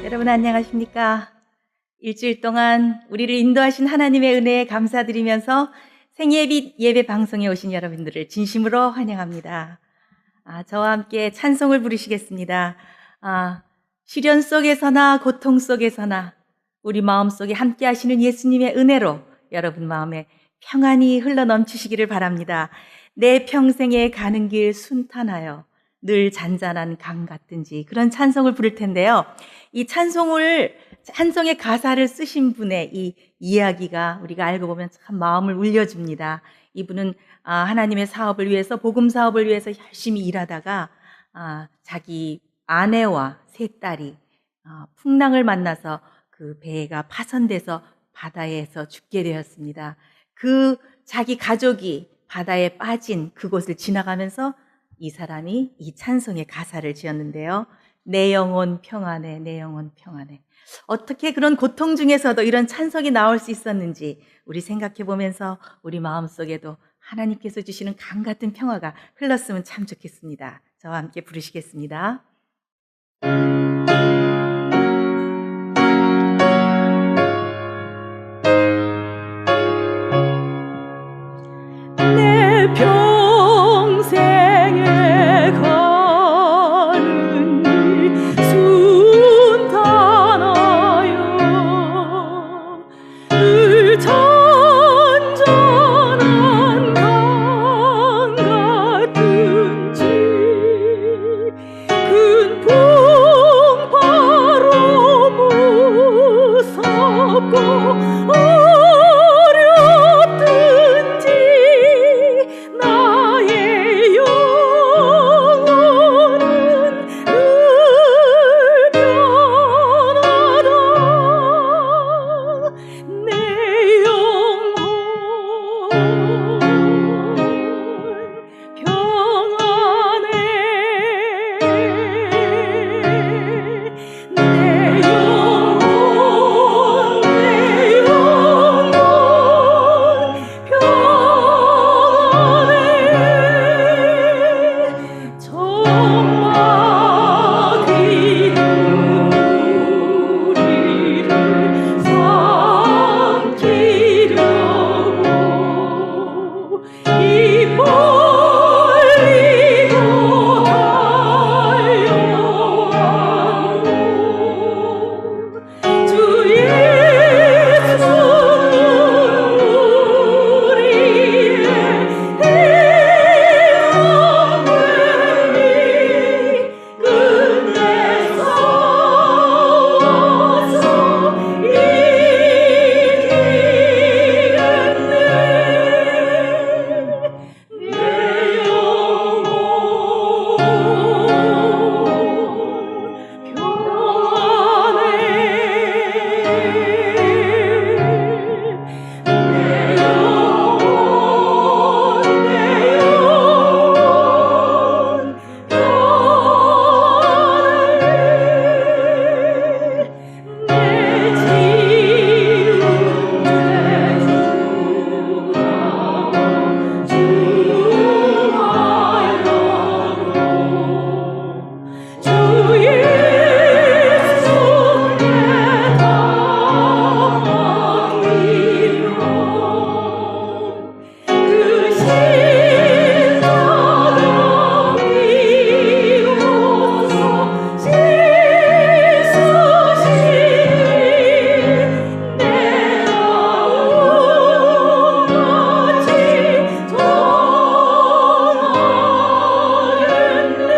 여러분 안녕하십니까? 일주일 동안 우리를 인도하신 하나님의 은혜에 감사드리면서 생예비 예배 방송에 오신 여러분들을 진심으로 환영합니다. 저와 함께 찬송을 부르시겠습니다. 시련 속에서나 고통 속에서나 우리 마음속에 함께 하시는 예수님의 은혜로 여러분 마음에 평안이 흘러넘치시기를 바랍니다. 내 평생에 가는 길 순탄하여 늘 잔잔한 강 같든지, 그런 찬송을 부를 텐데요. 이 찬송의 가사를 쓰신 분의 이 이야기가 우리가 알고 보면 참 마음을 울려줍니다. 이분은 하나님의 사업을 위해서, 복음 사업을 위해서 열심히 일하다가 자기 아내와 세 딸이 풍랑을 만나서 그 배가 파손돼서 바다에서 죽게 되었습니다. 자기 가족이 바다에 빠진 그곳을 지나가면서 이 사람이 이 찬송의 가사를 지었는데요. 내 영혼 평안해, 내 영혼 평안해. 어떻게 그런 고통 중에서도 이런 찬송이 나올 수 있었는지 우리 생각해 보면서 우리 마음속에도 하나님께서 주시는 강 같은 평화가 흘렀으면 참 좋겠습니다. 저와 함께 부르시겠습니다. 내 평생에 가는 길 순탄하여 늘 잔잔한 강 같은지 큰 풍파로 무섭고 어렵든지 나의 영혼은 늘 변하다. 내 영혼 평안해. 내 영혼 평안해. 정막이 우리를 삼키려고 입 벌리고 달려와도 주 예수는 우리의 대한민이 끝내 싸워서 이기겠네. 내 영혼 평안해. 내 영혼 평안해. 내 지은 죄 중하여도 주 예수께 담아기로 그 십자가 비로소 씻으시니 내 마음같이 전하겠네.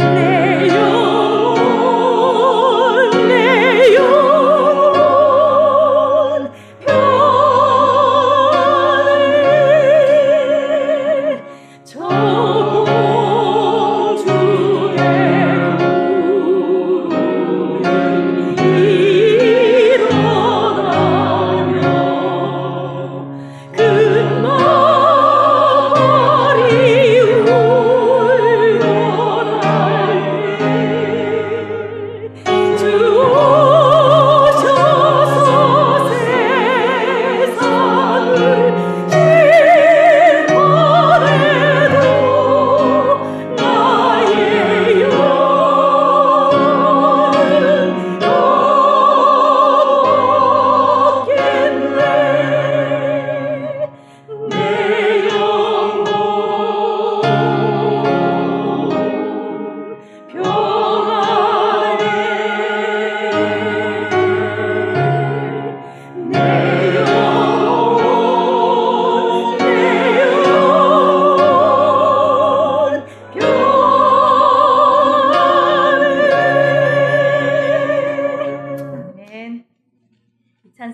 내 영혼 평안해. 내 영혼 평안해. 저공주의 구름이 일어나며 큰 마발이 울려날 때 주 오셔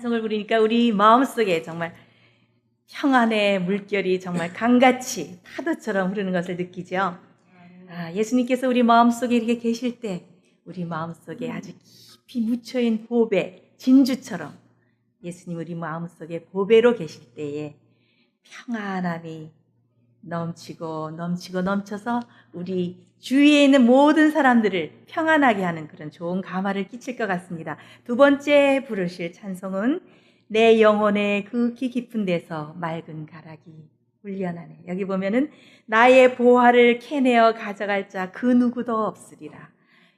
찬송을 부르니까 우리 마음속에 정말 평안의 물결이 정말 강같이 파도처럼 흐르는 것을 느끼죠. 예수님께서 우리 마음속에 이렇게 계실 때 우리 마음속에 아주 깊이 묻혀있는 보배, 진주처럼 예수님 우리 마음속에 보배로 계실 때에 평안함이 넘치고 넘쳐서 우리 주위에 있는 모든 사람들을 평안하게 하는 그런 좋은 감화를 끼칠 것 같습니다. 두 번째 부르실 찬송은 내 영혼의 그 깊은 데서 맑은 가락이 울려나네. 여기 보면은 나의 보화를 캐내어 가져갈 자 그 누구도 없으리라.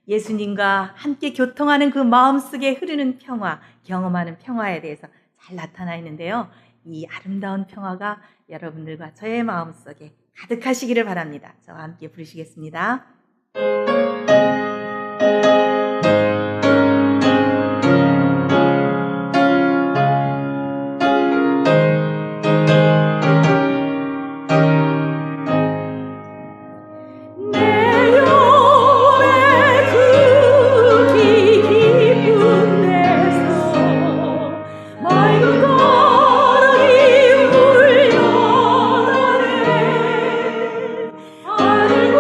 예수님과 함께 교통하는 그 마음속에 흐르는 평화, 경험하는 평화에 대해서 잘 나타나 있는데요. 이 아름다운 평화가 여러분들과 저의 마음속에 가득하시기를 바랍니다. 저와 함께 부르시겠습니다. 아들고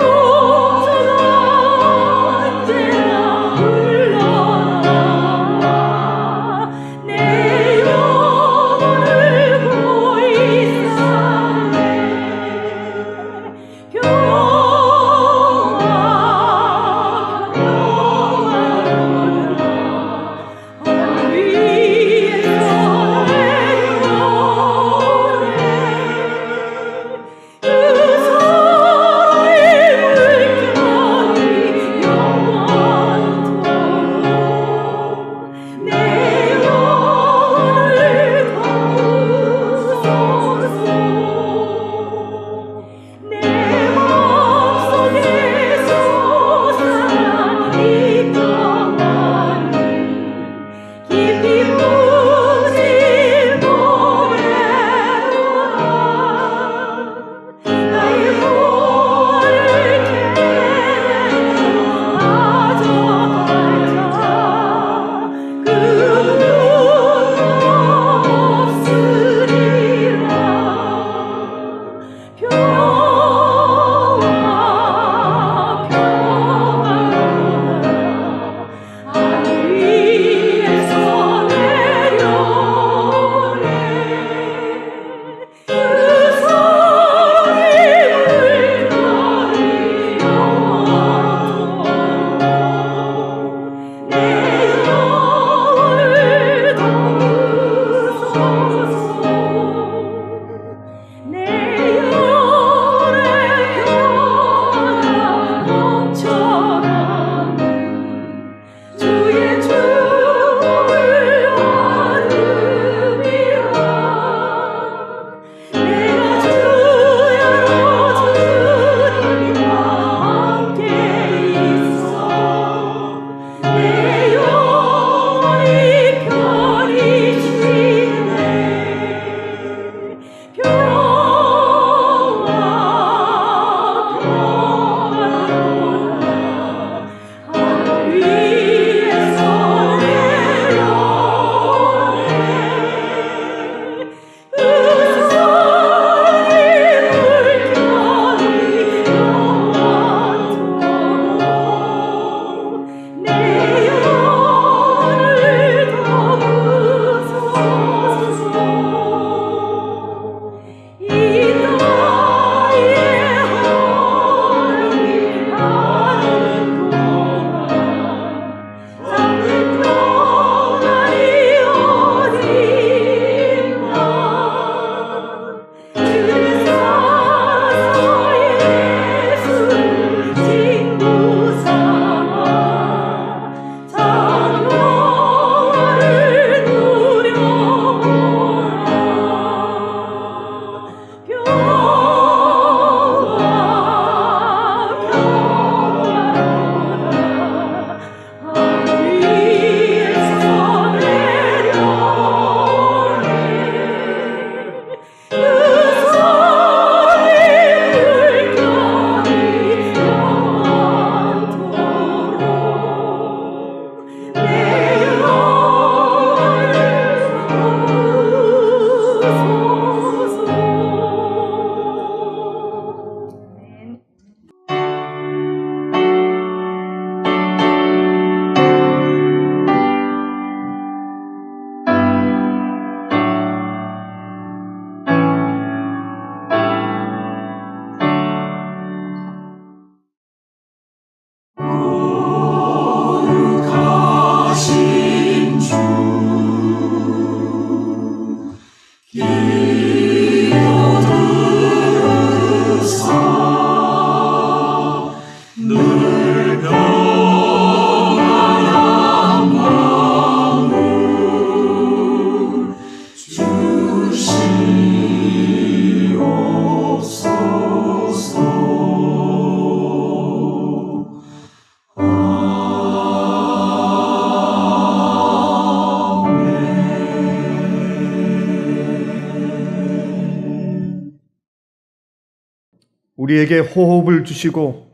우리에게 호흡을 주시고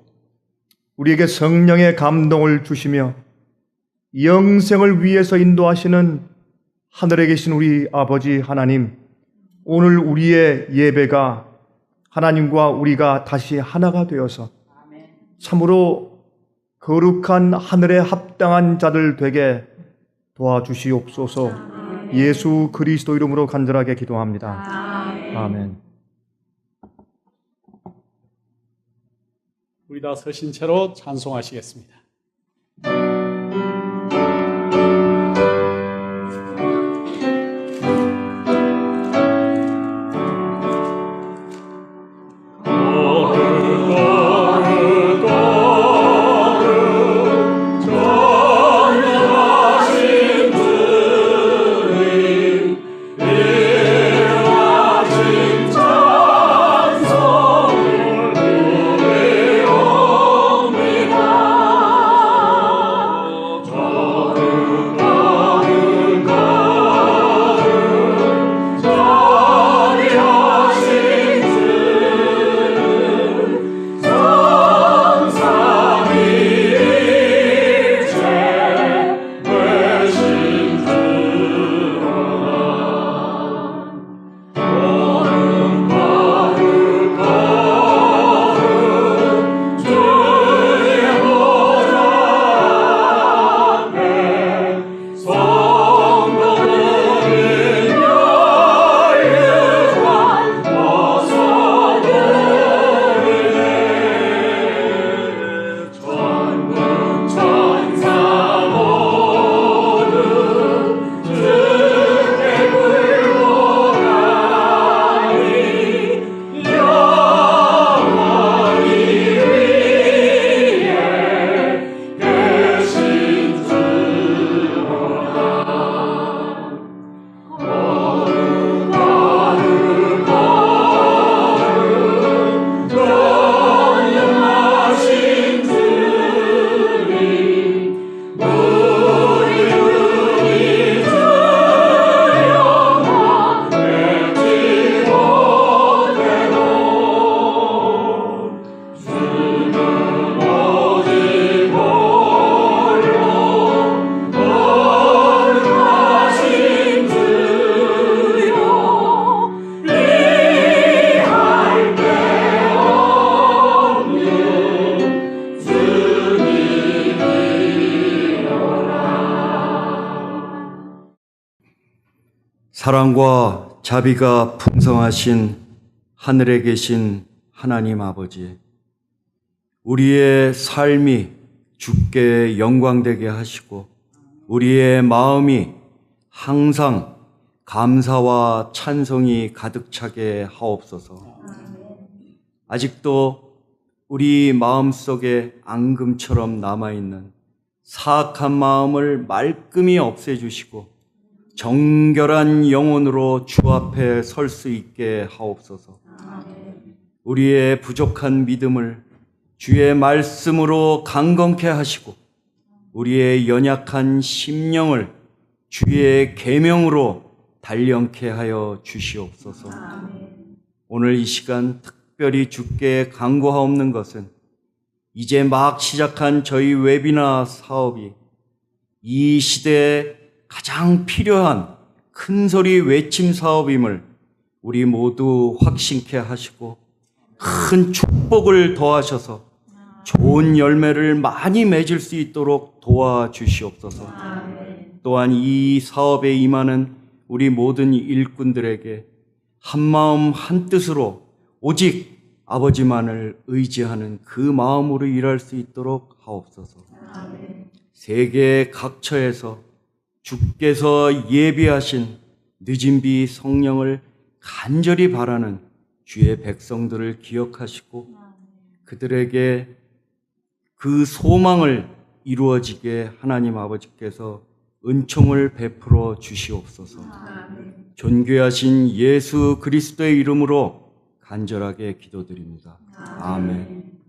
우리에게 성령의 감동을 주시며 영생을 위해서 인도하시는 하늘에 계신 우리 아버지 하나님, 오늘 우리의 예배가 하나님과 우리가 다시 하나가 되어서 참으로 거룩한 하늘에 합당한 자들 되게 도와주시옵소서. 예수 그리스도 이름으로 간절하게 기도합니다. 아멘. 우리 다 서신 채로 찬송하시겠습니다. 사랑과 자비가 풍성하신 하늘에 계신 하나님 아버지, 우리의 삶이 주께 영광되게 하시고 우리의 마음이 항상 감사와 찬송이 가득 차게 하옵소서. 아직도 우리 마음속에 앙금처럼 남아있는 사악한 마음을 말끔히 없애주시고 정결한 영혼으로 주 앞에 설 수 있게 하옵소서. 우리의 부족한 믿음을 주의 말씀으로 강건케 하시고 우리의 연약한 심령을 주의 계명으로 단련케 하여 주시옵소서. 오늘 이 시간 특별히 주께 간구하옵는 것은 이제 막 시작한 저희 웨비나 사업이 이 시대에 가장 필요한 큰소리 외침 사업임을 우리 모두 확신케 하시고 큰 축복을 더하셔서 좋은 열매를 많이 맺을 수 있도록 도와주시옵소서. 또한 이 사업에 임하는 우리 모든 일꾼들에게 한마음 한뜻으로 오직 아버지만을 의지하는 그 마음으로 일할 수 있도록 하옵소서. 세계 각처에서 주께서 예비하신 늦은 비 성령을 간절히 바라는 주의 백성들을 기억하시고 그들에게 그 소망을 이루어지게 하나님 아버지께서 은총을 베풀어 주시옵소서. 존귀하신 예수 그리스도의 이름으로 간절하게 기도드립니다. 아멘.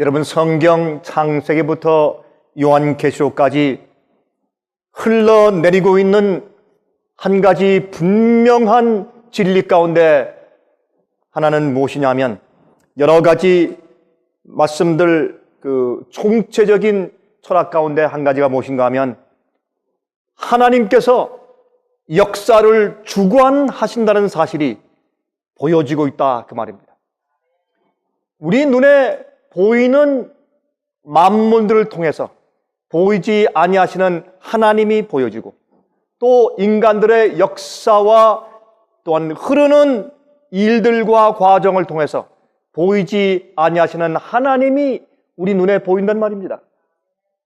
여러분, 성경 창세기부터 요한계시록까지 흘러내리고 있는 한 가지 분명한 진리 가운데 하나는 무엇이냐면, 여러 가지 말씀들 그 총체적인 철학 가운데 한 가지가 무엇인가 하면, 하나님께서 역사를 주관하신다는 사실이 보여지고 있다, 그 말입니다. 우리 눈에 보이는 만물들을 통해서 보이지 아니하시는 하나님이 보여지고, 또 인간들의 역사와 또한 흐르는 일들과 과정을 통해서 보이지 아니하시는 하나님이 우리 눈에 보인단 말입니다.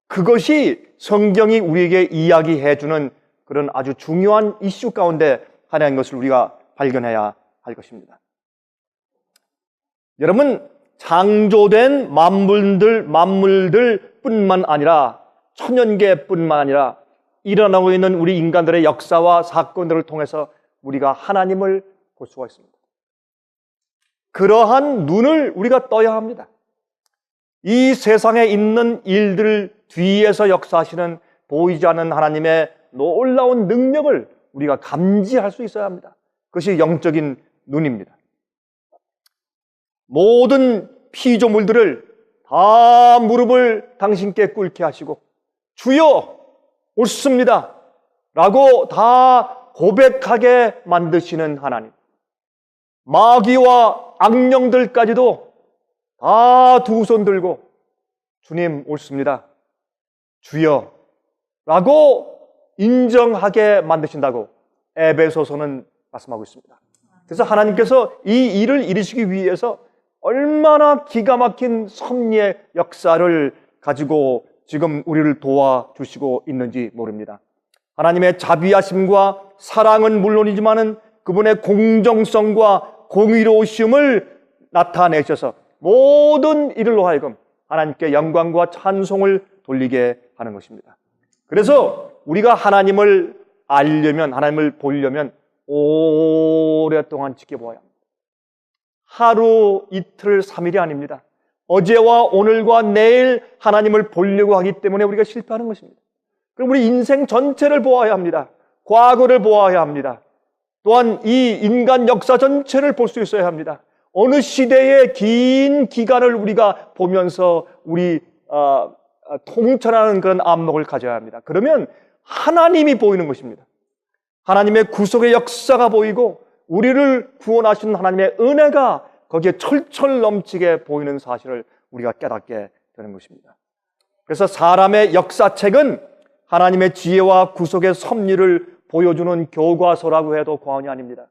그것이 성경이 우리에게 이야기해주는 그런 아주 중요한 이슈 가운데 하나인 것을 우리가 발견해야 할 것입니다. 여러분, 창조된 만물들 뿐만 아니라 천연계뿐만 아니라 일어나고 있는 우리 인간들의 역사와 사건들을 통해서 우리가 하나님을 볼 수가 있습니다. 그러한 눈을 우리가 떠야 합니다. 이 세상에 있는 일들 뒤에서 역사하시는 보이지 않는 하나님의 놀라운 능력을 우리가 감지할 수 있어야 합니다. 그것이 영적인 눈입니다. 모든 피조물들을 다 무릎을 당신께 꿇게 하시고 주여 옳습니다 라고 다 고백하게 만드시는 하나님, 마귀와 악령들까지도 다 두 손 들고 주님 옳습니다, 주여 라고 인정하게 만드신다고 에베소서는 말씀하고 있습니다. 그래서 하나님께서 이 일을 이루시기 위해서 얼마나 기가 막힌 섭리의 역사를 가지고 지금 우리를 도와주시고 있는지 모릅니다. 하나님의 자비하심과 사랑은 물론이지만은 그분의 공정성과 공의로우심을 나타내셔서 모든 일을로 하여금 하나님께 영광과 찬송을 돌리게 하는 것입니다. 그래서 우리가 하나님을 알려면, 하나님을 보려면 오랫동안 지켜보아야 합니다. 하루, 이틀, 3일이 아닙니다. 어제와 오늘과 내일 하나님을 보려고 하기 때문에 우리가 실패하는 것입니다. 그럼 우리 인생 전체를 보아야 합니다. 과거를 보아야 합니다. 또한 이 인간 역사 전체를 볼 수 있어야 합니다. 어느 시대의 긴 기간을 우리가 보면서 우리 통찰하는 그런 안목을 가져야 합니다. 그러면 하나님이 보이는 것입니다. 하나님의 구속의 역사가 보이고 우리를 구원하신 하나님의 은혜가 거기에 철철 넘치게 보이는 사실을 우리가 깨닫게 되는 것입니다. 그래서 사람의 역사책은 하나님의 지혜와 구속의 섭리를 보여주는 교과서라고 해도 과언이 아닙니다.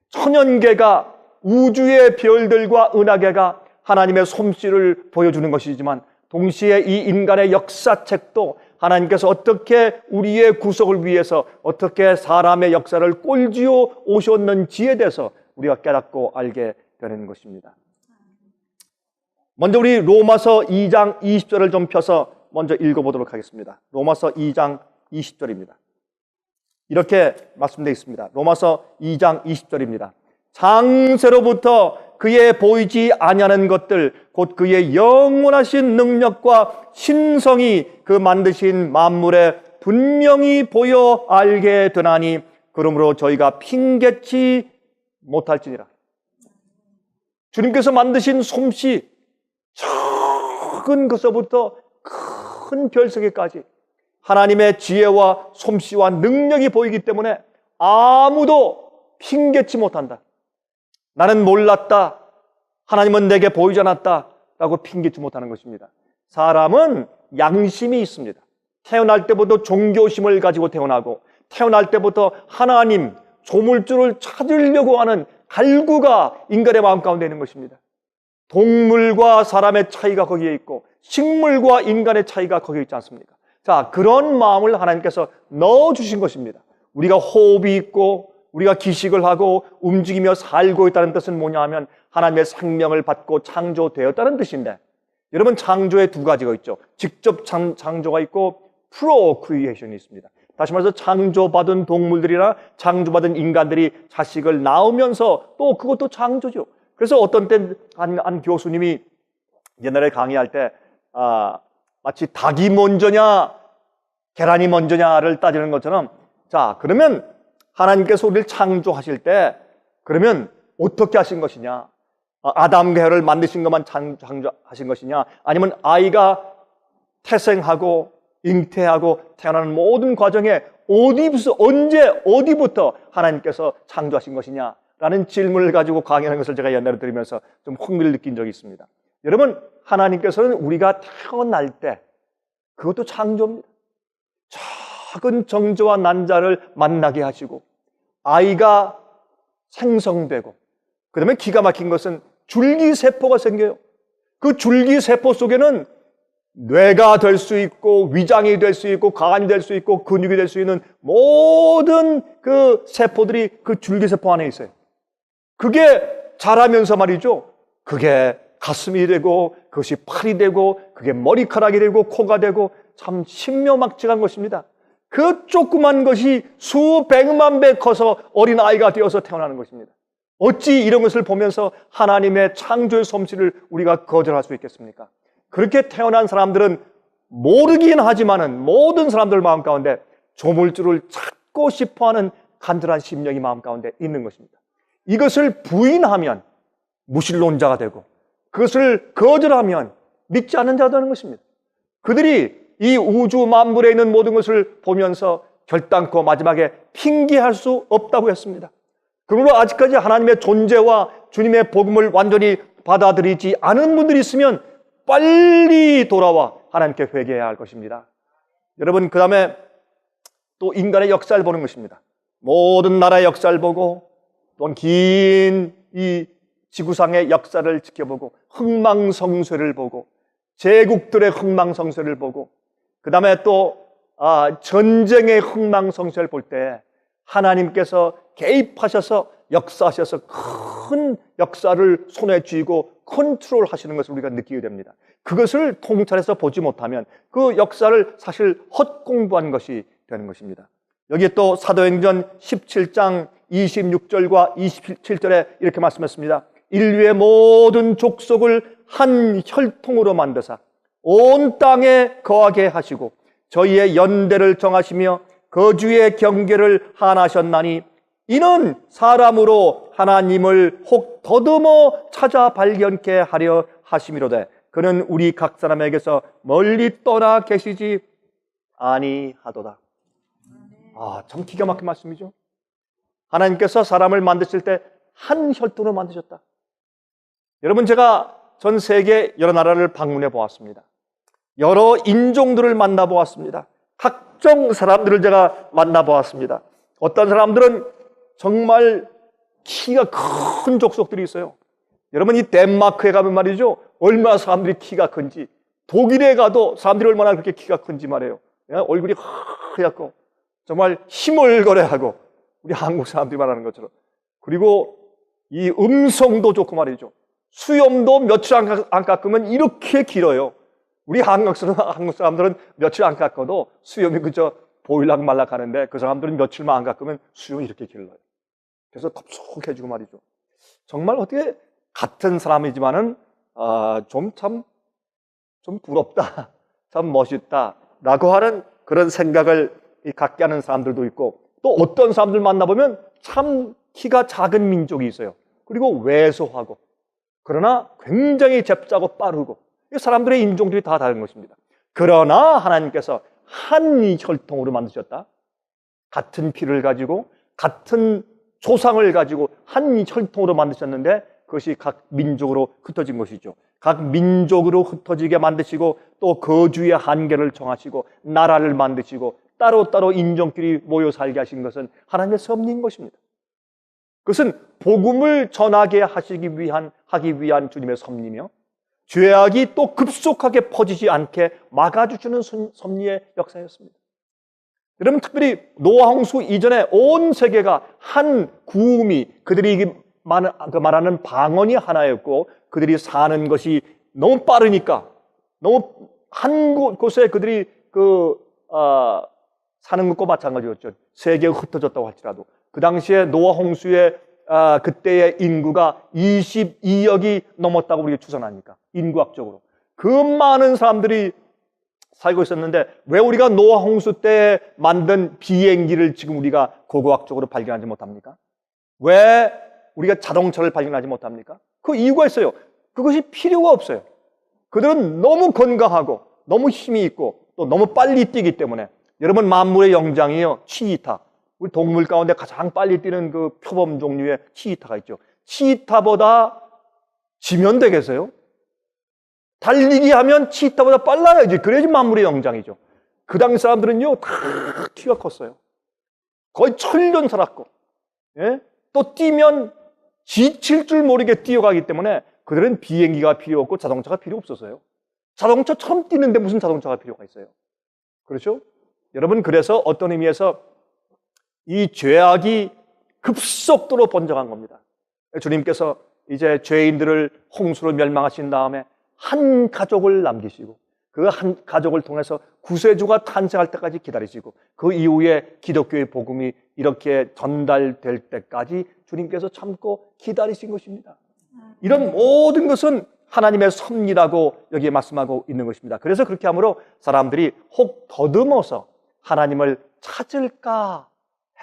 천연계가, 우주의 별들과 은하계가 하나님의 솜씨를 보여주는 것이지만 동시에 이 인간의 역사책도 하나님께서 어떻게 우리의 구속을 위해서 어떻게 사람의 역사를 꼴지어 오셨는지에 대해서 우리가 깨닫고 알게 되는 것입니다. 먼저 우리 로마서 2장 20절을 좀 펴서 먼저 읽어보도록 하겠습니다. 로마서 2장 20절입니다. 이렇게 말씀되어 있습니다. 로마서 2장 20절입니다. 장세로부터 그의 보이지 아니하는 것들 곧 그의 영원하신 능력과 신성이 그 만드신 만물에 분명히 보여 알게 되나니 그러므로 저희가 핑계치 못할지니라. 주님께서 만드신 솜씨, 작은 것서부터 큰 별세계까지 하나님의 지혜와 솜씨와 능력이 보이기 때문에 아무도 핑계치 못한다. 나는 몰랐다, 하나님은 내게 보이지 않았다 라고 핑계치 못하는 것입니다. 사람은 양심이 있습니다. 태어날 때부터 종교심을 가지고 태어나고 태어날 때부터 하나님, 조물주를 찾으려고 하는 갈구가 인간의 마음 가운데 있는 것입니다. 동물과 사람의 차이가 거기에 있고 식물과 인간의 차이가 거기에 있지 않습니까? 자, 그런 마음을 하나님께서 넣어주신 것입니다. 우리가 호흡이 있고 우리가 기식을 하고 움직이며 살고 있다는 뜻은 뭐냐 하면 하나님의 생명을 받고 창조되었다는 뜻인데, 여러분, 창조에 두 가지가 있죠. 직접 창조가 있고 프로크리에이션이 있습니다. 다시 말해서 창조받은 동물들이나 창조받은 인간들이 자식을 낳으면서 또 그것도 창조죠. 그래서 어떤 때 한 교수님이 옛날에 강의할 때 마치 닭이 먼저냐 계란이 먼저냐를 따지는 것처럼, 자, 그러면 하나님께서 우리를 창조하실 때 그러면 어떻게 하신 것이냐? 아담과 해를 만드신 것만 창조하신 것이냐? 아니면 아이가 태생하고 잉태하고 태어나는 모든 과정에 어디부터, 언제 어디부터 하나님께서 창조하신 것이냐? 라는 질문을 가지고 강의하는 것을 제가 옛날에 들으면서 좀 흥미를 느낀 적이 있습니다. 여러분, 하나님께서는 우리가 태어날 때 그것도 창조입니다. 작은 정조와 난자를 만나게 하시고 아이가 생성되고, 그 다음에 기가 막힌 것은 줄기세포가 생겨요. 그 줄기세포 속에는 뇌가 될 수 있고 위장이 될 수 있고 간이 될 수 있고 근육이 될 수 있는 모든 그 세포들이 그 줄기세포 안에 있어요. 그게 자라면서 말이죠, 그게 가슴이 되고 그것이 팔이 되고 그게 머리카락이 되고 코가 되고 참 신묘막측한 것입니다. 그 조그만 것이 수백만 배 커서 어린아이가 되어서 태어나는 것입니다. 어찌 이런 것을 보면서 하나님의 창조의 솜씨를 우리가 거절할 수 있겠습니까? 그렇게 태어난 사람들은 모르긴 하지만은 모든 사람들 마음 가운데 조물주를 찾고 싶어하는 간절한 심령이 마음 가운데 있는 것입니다. 이것을 부인하면 무신론자가 되고 그것을 거절하면 믿지 않는 자가 되는 것입니다. 그들이 이 우주 만물에 있는 모든 것을 보면서 결단코 마지막에 핑계할 수 없다고 했습니다. 그러므로 아직까지 하나님의 존재와 주님의 복음을 완전히 받아들이지 않은 분들이 있으면 빨리 돌아와 하나님께 회개해야 할 것입니다. 여러분, 그 다음에 또 인간의 역사를 보는 것입니다. 모든 나라의 역사를 보고 또 긴 이 지구상의 역사를 지켜보고 흥망성쇠를 보고 제국들의 흥망성쇠를 보고 그 다음에 또 전쟁의 흥망성쇠를 볼 때 하나님께서 개입하셔서 역사하셔서 큰 역사를 손에 쥐고 컨트롤 하시는 것을 우리가 느끼게 됩니다. 그것을 통찰해서 보지 못하면 그 역사를 사실 헛공부한 것이 되는 것입니다. 여기에 또 사도행전 17장 26절과 27절에 이렇게 말씀했습니다. 인류의 모든 족속을 한 혈통으로 만드사 온 땅에 거하게 하시고 저희의 연대를 정하시며 거주의 경계를 하나셨나니 이는 사람으로 하나님을 혹 더듬어 찾아 발견케 하려 하심이로되 그는 우리 각 사람에게서 멀리 떠나 계시지 아니하도다. 참 기가 막힌 말씀이죠. 하나님께서 사람을 만드실 때 한 혈통으로 만드셨다. 여러분, 제가 전 세계 여러 나라를 방문해 보았습니다. 여러 인종들을 만나 보았습니다. 각종 사람들을 제가 만나 보았습니다. 어떤 사람들은 정말 키가 큰 족속들이 있어요. 여러분, 이 덴마크에 가면 말이죠, 얼마나 사람들이 키가 큰지, 독일에 가도 사람들이 얼마나 그렇게 키가 큰지 말이에요. 얼굴이 하얗고 정말 희물거려하고 우리 한국 사람들이 말하는 것처럼. 그리고 이 음성도 좋고 말이죠. 수염도 며칠 안 깎으면 이렇게 길어요. 우리 한국 사람들은 며칠 안 깎아도 수염이 그저 보일락 말락 하는데 그 사람들은 며칠만 안 깎으면 수염이 이렇게 길러요. 그래서 덥석해지고 말이죠. 정말 어떻게 같은 사람이지만은 좀 부럽다, 참 멋있다 라고 하는 그런 생각을 갖게 하는 사람들도 있고, 또 어떤 사람들 만나보면 참 키가 작은 민족이 있어요. 그리고 왜소하고 그러나 굉장히 잽싸고 빠르고, 이 사람들의 인종들이 다 다른 것입니다. 그러나 하나님께서 한 혈통으로 만드셨다. 같은 피를 가지고 같은 조상을 가지고 한 혈통으로 만드셨는데 그것이 각 민족으로 흩어진 것이죠. 각 민족으로 흩어지게 만드시고 또 거주의 한계를 정하시고 나라를 만드시고 따로따로 인종끼리 모여 살게 하신 것은 하나님의 섭리인 것입니다. 그것은 복음을 전하게 하기 위한 주님의 섭리며 죄악이 또 급속하게 퍼지지 않게 막아주시는 섭리의 역사였습니다. 여러분, 특별히 노아 홍수 이전에 온 세계가 한 구음이, 그들이 말하는 방언이 하나였고 그들이 사는 것이 너무 빠르니까 너무 한 곳에 그들이 사는 것과 마찬가지였죠. 세계가 흩어졌다고 할지라도 그 당시에 노아 홍수의 그때의 인구가 22억이 넘었다고 우리가 추산하니까, 인구학적으로 그 많은 사람들이 살고 있었는데 왜 우리가 노아 홍수 때 만든 비행기를 지금 우리가 고고학적으로 발견하지 못합니까? 왜 우리가 자동차를 발견하지 못합니까? 그 이유가 있어요. 그것이 필요가 없어요. 그들은 너무 건강하고 너무 힘이 있고 또 너무 빨리 뛰기 때문에. 여러분, 만물의 영장이요, 치이타. 우리 동물 가운데 가장 빨리 뛰는 그 표범 종류의 치이타가 있죠. 치이타보다 지면 되겠어요? 달리기 하면 치이타보다 빨라야지. 그래야지 만물의 영장이죠. 그 당시 사람들은요, 다 키가 컸어요. 거의 1000년 살았고, 예? 또 뛰면 지칠 줄 모르게 뛰어가기 때문에 그들은 비행기가 필요 없고 자동차가 필요 없었어요. 자동차처럼 뛰는데 무슨 자동차가 필요가 있어요? 그렇죠? 여러분, 그래서 어떤 의미에서 이 죄악이 급속도로 번져간 겁니다. 주님께서 이제 죄인들을 홍수로 멸망하신 다음에 한 가족을 남기시고 그 한 가족을 통해서 구세주가 탄생할 때까지 기다리시고 그 이후에 기독교의 복음이 이렇게 전달될 때까지 주님께서 참고 기다리신 것입니다. 이런 모든 것은 하나님의 섭리라고 여기에 말씀하고 있는 것입니다. 그래서 그렇게 함으로 사람들이 혹 더듬어서 하나님을 찾을까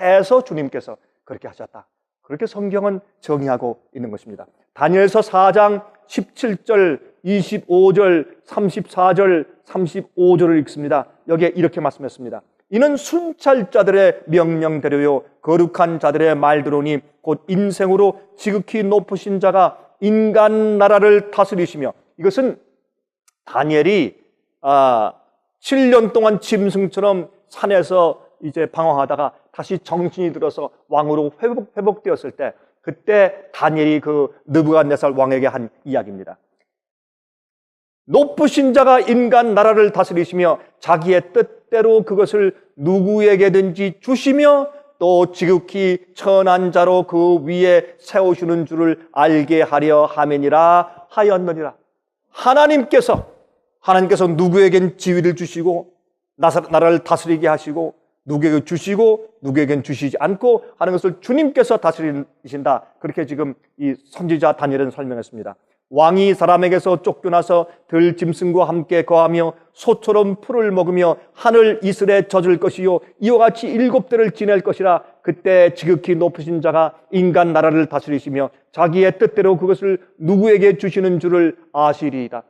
해서 주님께서 그렇게 하셨다. 그렇게 성경은 정의하고 있는 것입니다. 다니엘서 4장 17절, 25절, 34절, 35절을 읽습니다. 여기에 이렇게 말씀했습니다. 이는 순찰자들의 명령대로요 거룩한 자들의 말대로니 곧 인생으로 지극히 높으신 자가 인간 나라를 다스리시며, 이것은 다니엘이 7년 동안 짐승처럼 산에서 이제 방황하다가 다시 정신이 들어서 왕으로 회복되었을 때, 그때 다니엘이 그 느부갓네살 왕에게 한 이야기입니다. 높으신 자가 인간 나라를 다스리시며 자기의 뜻대로 그것을 누구에게든지 주시며 또 지극히 천한 자로 그 위에 세우시는 줄을 알게 하려 함이니라 하였느니라. 하나님께서 누구에겐 지위를 주시고 나라를 다스리게 하시고 누구에게 주시고 누구에겐 주시지 않고 하는 것을 주님께서 다스리신다. 그렇게 지금 이 선지자 다니엘은 설명했습니다. 왕이 사람에게서 쫓겨나서 들짐승과 함께 거하며 소처럼 풀을 먹으며 하늘 이슬에 젖을 것이요 이와 같이 7대를 지낼 것이라. 그때 지극히 높으신 자가 인간 나라를 다스리시며 자기의 뜻대로 그것을 누구에게 주시는 줄을 아시리이다.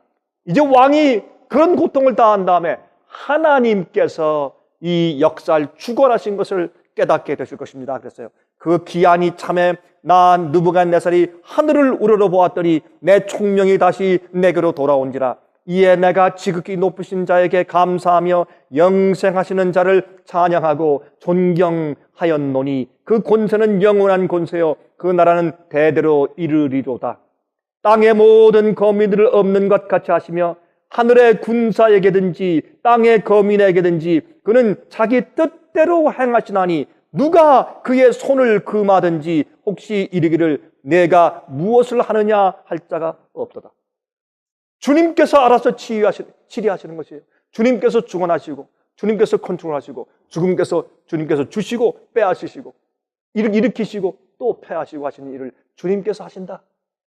이제 왕이 그런 고통을 당한 다음에 하나님께서 이 역사를 주관하신 것을 깨닫게 되실 것입니다. 그랬어요. 그 기한이 참에 나 느부갓네살이 하늘을 우러러보았더니 내 총명이 다시 내게로 돌아온지라. 이에 내가 지극히 높으신 자에게 감사하며 영생하시는 자를 찬양하고 존경하였노니 그 권세는 영원한 권세요 그 나라는 대대로 이르리로다. 땅의 모든 거민들을 없는 것 같이 하시며 하늘의 군사에게든지 땅의 거민에게든지 그는 자기 뜻대로 행하시나니 누가 그의 손을 금하든지 혹시 이르기를 내가 무엇을 하느냐 할 자가 없도다. 주님께서 알아서 치리하시는 것이에요. 주님께서 주관하시고 주님께서 컨트롤하시고 주님께서 주시고 빼앗으시고 일으키시고 또 패하시고 하시는 일을 주님께서 하신다.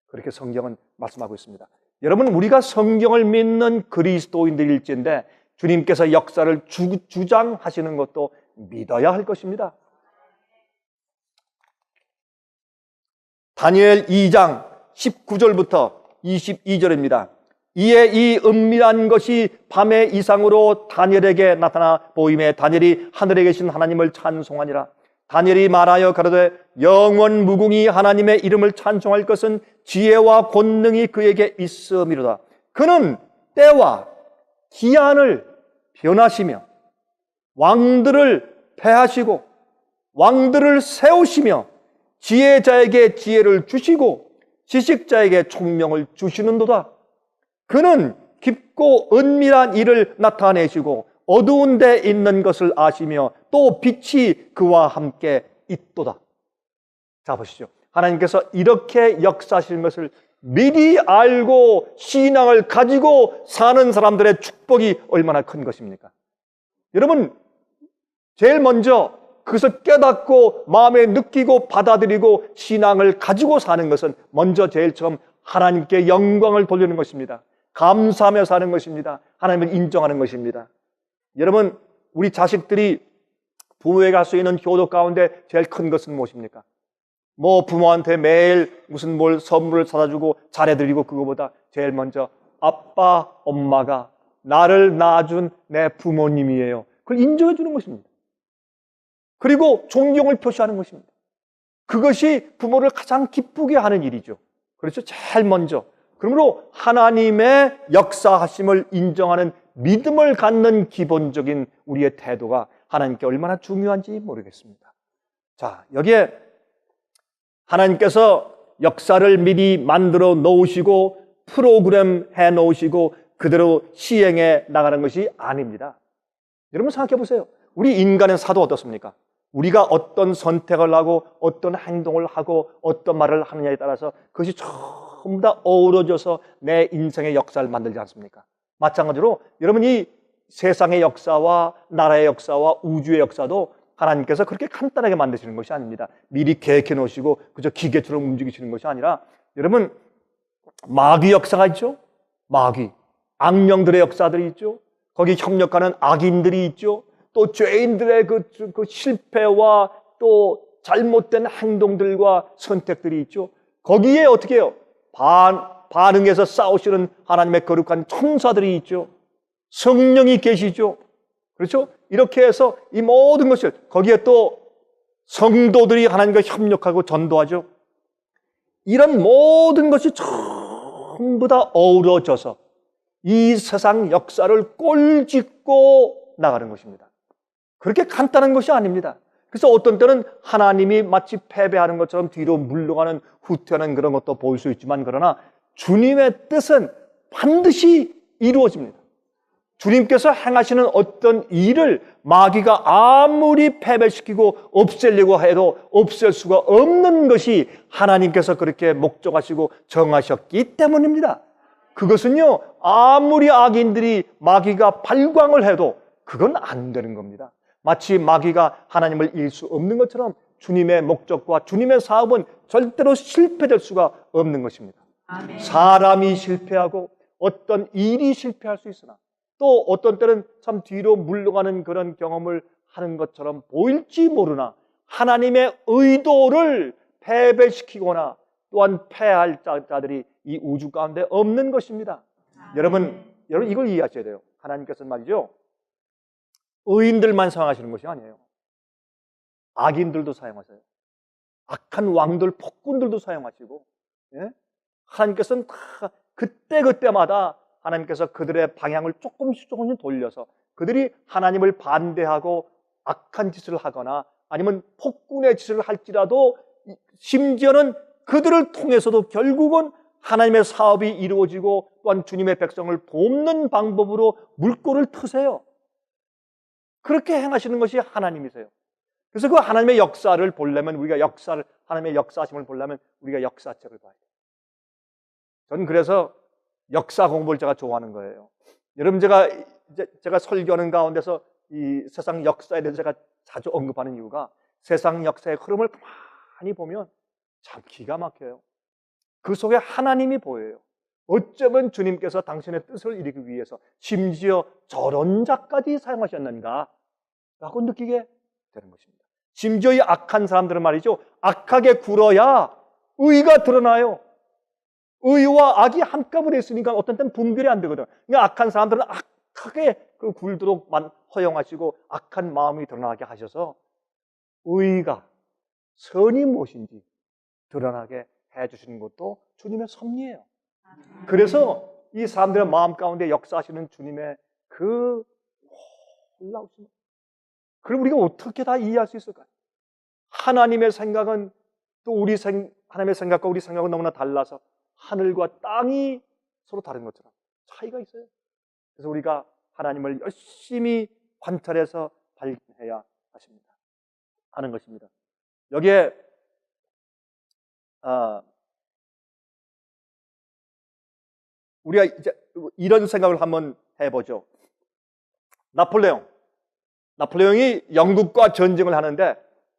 그렇게 성경은 말씀하고 있습니다. 여러분, 우리가 성경을 믿는 그리스도인들일지인데 주님께서 역사를 주장하시는 것도 믿어야 할 것입니다. 다니엘 2장 19절부터 22절입니다. 이에 이 은밀한 것이 밤의 이상으로 다니엘에게 나타나 보임에 다니엘이 하늘에 계신 하나님을 찬송하니라. 다니엘이 말하여 가로되 영원 무궁히 하나님의 이름을 찬송할 것은 지혜와 권능이 그에게 있음이로다. 그는 때와 기한을 변하시며 왕들을 패하시고 왕들을 세우시며 지혜자에게 지혜를 주시고 지식자에게 총명을 주시는도다. 그는 깊고 은밀한 일을 나타내시고 어두운 데 있는 것을 아시며 또 빛이 그와 함께 있도다. 자, 보시죠. 하나님께서 이렇게 역사하시는 것을 미리 알고 신앙을 가지고 사는 사람들의 축복이 얼마나 큰 것입니까? 여러분, 제일 먼저 그것을 깨닫고 마음에 느끼고 받아들이고 신앙을 가지고 사는 것은 먼저 제일 처음 하나님께 영광을 돌리는 것입니다. 감사하며 사는 것입니다. 하나님을 인정하는 것입니다. 여러분, 우리 자식들이 부모에게 할 수 있는 효도 가운데 제일 큰 것은 무엇입니까? 뭐 부모한테 매일 무슨 뭘 선물을 사다 주고 잘해드리고, 그거보다 제일 먼저 아빠, 엄마가 나를 낳아준 내 부모님이에요. 그걸 인정해 주는 것입니다. 그리고 존경을 표시하는 것입니다. 그것이 부모를 가장 기쁘게 하는 일이죠. 그렇죠? 제일 먼저. 그러므로 하나님의 역사하심을 인정하는 믿음을 갖는 기본적인 우리의 태도가 하나님께 얼마나 중요한지 모르겠습니다. 자, 여기에 하나님께서 역사를 미리 만들어 놓으시고 프로그램 해 놓으시고 그대로 시행해 나가는 것이 아닙니다. 여러분 생각해 보세요. 우리 인간의 사도 어떻습니까? 우리가 어떤 선택을 하고 어떤 행동을 하고 어떤 말을 하느냐에 따라서 그것이 전부 다 어우러져서 내 인생의 역사를 만들지 않습니까? 마찬가지로 여러분, 이 세상의 역사와 나라의 역사와 우주의 역사도 하나님께서 그렇게 간단하게 만드시는 것이 아닙니다. 미리 계획해 놓으시고 그저 기계처럼 움직이시는 것이 아니라, 여러분, 마귀 역사가 있죠. 마귀, 악령들의 역사들이 있죠. 거기 협력하는 악인들이 있죠. 또 죄인들의 그 실패와 또 잘못된 행동들과 선택들이 있죠. 거기에 어떻게 해요? 반응해서 싸우시는 하나님의 거룩한 천사들이 있죠. 성령이 계시죠. 그렇죠? 이렇게 해서 이 모든 것을, 거기에 또 성도들이 하나님과 협력하고 전도하죠. 이런 모든 것이 전부 다 어우러져서 이 세상 역사를 꼴짓고 나가는 것입니다. 그렇게 간단한 것이 아닙니다. 그래서 어떤 때는 하나님이 마치 패배하는 것처럼 뒤로 물러가는, 후퇴하는 그런 것도 보일 수 있지만, 그러나 주님의 뜻은 반드시 이루어집니다. 주님께서 행하시는 어떤 일을 마귀가 아무리 패배시키고 없애려고 해도 없앨 수가 없는 것이 하나님께서 그렇게 목적하시고 정하셨기 때문입니다. 그것은요, 아무리 악인들이 마귀가 발광을 해도 그건 안 되는 겁니다. 마치 마귀가 하나님을 이길 수 없는 것처럼 주님의 목적과 주님의 사업은 절대로 실패될 수가 없는 것입니다. 아멘. 사람이 실패하고 어떤 일이 실패할 수 있으나 또 어떤 때는 참 뒤로 물러가는 그런 경험을 하는 것처럼 보일지 모르나 하나님의 의도를 패배시키거나 또한 패할 자들이 이 우주 가운데 없는 것입니다. 여러분 이걸 이해하셔야 돼요. 하나님께서는 말이죠, 의인들만 사용하시는 것이 아니에요. 악인들도 사용하세요. 악한 왕들, 폭군들도 사용하시고, 예? 하나님께서는 다 그때마다 하나님께서 그들의 방향을 조금씩 돌려서 그들이 하나님을 반대하고 악한 짓을 하거나 아니면 폭군의 짓을 할지라도 심지어는 그들을 통해서도 결국은 하나님의 사업이 이루어지고 또한 주님의 백성을 돕는 방법으로 물꼬를 트세요. 그렇게 행하시는 것이 하나님이세요. 그래서 그 하나님의 역사를 보려면 하나님의 역사하심을 보려면 우리가 역사책을 봐야 돼요. 저는 그래서 역사 공부를 제가 좋아하는 거예요. 여러분, 제가 설교하는 가운데서 이 세상 역사에 대해서 제가 자주 언급하는 이유가 세상 역사의 흐름을 가만히 보면 참 기가 막혀요. 그 속에 하나님이 보여요. 어쩌면 주님께서 당신의 뜻을 이루기 위해서 심지어 저런 자까지 사용하셨는가 라고 느끼게 되는 것입니다. 심지어 이 악한 사람들은 말이죠, 악하게 굴어야 의가 드러나요. 의와 악이 한꺼번에 있으니까 어떤 때는 분별이 안 되거든. 그러니까 악한 사람들은 악하게 그 굴도록 허용하시고 악한 마음이 드러나게 하셔서 의가, 선이 무엇인지 드러나게 해주시는 것도 주님의 섭리예요. 그래서 이 사람들의 마음 가운데 역사하시는 주님의 그 놀라우신, 그럼 우리가 어떻게 다 이해할 수 있을까요? 하나님의 생각은 또 하나님의 생각과 우리 생각은 너무나 달라서 하늘과 땅이 서로 다른 것처럼 차이가 있어요. 그래서 우리가 하나님을 열심히 관찰해서 발견해야 하는 것입니다. 여기에 우리가 이제 이런 생각을 한번 해보죠. 나폴레옹이 영국과 전쟁을 하는데,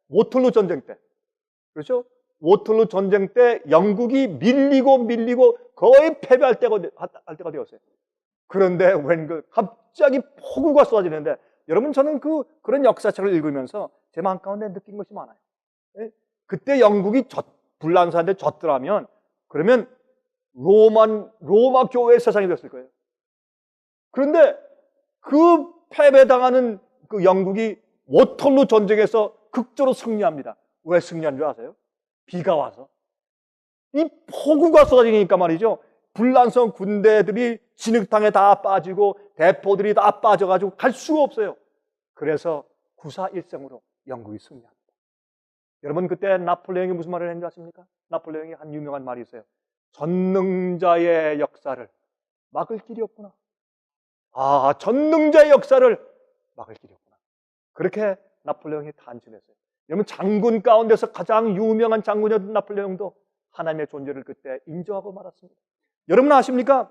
워털루 전쟁 때, 그렇죠? 워털루 전쟁 때 영국이 밀리고 거의 패배할 때가 되었어요. 그런데 갑자기 폭우가 쏟아지는데, 여러분, 저는 그런 역사책을 읽으면서 제 마음 가운데 느낀 것이 많아요. 예? 그때 영국이 불란서한테 졌더라면, 그러면 로마 교회의 세상이 됐을 거예요. 그런데 그 패배당하는 그 영국이 워털루 전쟁에서 극적으로 승리합니다. 왜 승리한 줄 아세요? 비가 와서. 이 폭우가 쏟아지니까 말이죠. 불란서 군대들이 진흙탕에 다 빠지고 대포들이 다 빠져가지고 갈 수가 없어요. 그래서 구사일생으로 영국이 승리합니다. 여러분, 그때 나폴레옹이 무슨 말을 했는지 아십니까? 나폴레옹이 한 유명한 말이 있어요. 전능자의 역사를 막을 길이 없구나. 전능자의 역사를 막을 길이 없구나. 그렇게 나폴레옹이 탄식했어요. 여러분, 장군 가운데서 가장 유명한 장군이었던 나폴레옹도 하나님의 존재를 그때 인정하고 말았습니다. 여러분 아십니까?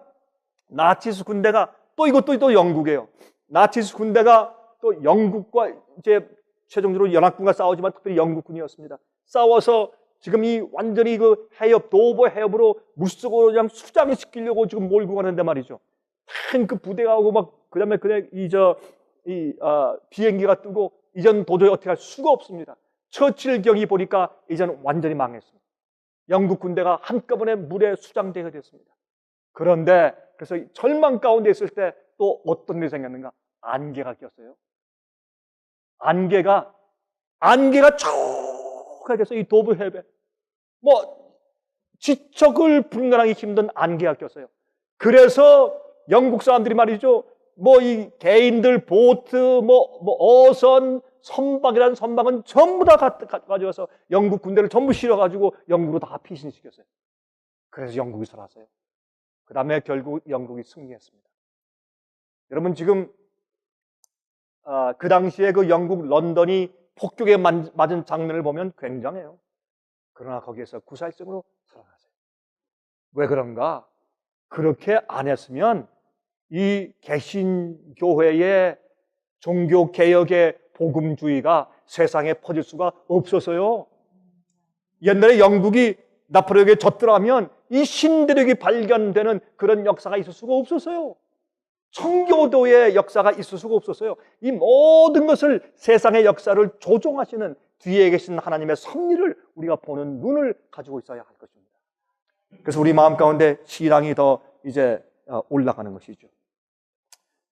나치스 군대가 이것도 또 영국이에요. 나치스 군대가 또 영국과 이제 최종적으로 연합군과 싸우지만 특별히 영국군이었습니다. 싸워서 지금 이 완전히 그 해협, 도버 해협으로 물속으로 그냥 수장을 시키려고 지금 몰고 가는데 말이죠. 탱크 부대가 오고 막 그다음에 비행기가 뜨고 이젠 도저히 어떻게 할 수가 없습니다. 처칠 경이 보니까 이제는 완전히 망했습니다. 영국 군대가 한꺼번에 물에 수장되게 됐습니다. 그런데 그래서 절망 가운데 있을 때 또 어떤 일이 생겼는가? 안개가 꼈어요. 안개가 촉하게 돼서 이 도브 해변, 지척을 분간하기 힘든 안개가 꼈어요. 그래서 영국 사람들이 말이죠, 이 개인들 보트, 어선, 선박이라는 선박은 전부 다 가져가서 영국 군대를 전부 실어가지고 영국으로 다 피신시켰어요. 그래서 영국이 살았어요. 그 다음에 결국 영국이 승리했습니다. 여러분, 지금 그 당시에 그 영국 런던이 폭격에 맞은 장면을 보면 굉장해요. 그러나 거기에서 구사일생으로 살아났어요. 왜 그런가? 그렇게 안 했으면 이 개신교회의 종교개혁의 복음주의가 세상에 퍼질 수가 없었어요. 옛날에 영국이 나폴레옹에게 졌더라면 이 신대륙이 발견되는 그런 역사가 있을 수가 없었어요. 청교도의 역사가 있을 수가 없었어요. 이 모든 것을, 세상의 역사를 조종하시는 뒤에 계신 하나님의 섭리를 우리가 보는 눈을 가지고 있어야 할 것입니다. 그래서 우리 마음 가운데 신앙이 더 이제 올라가는 것이죠.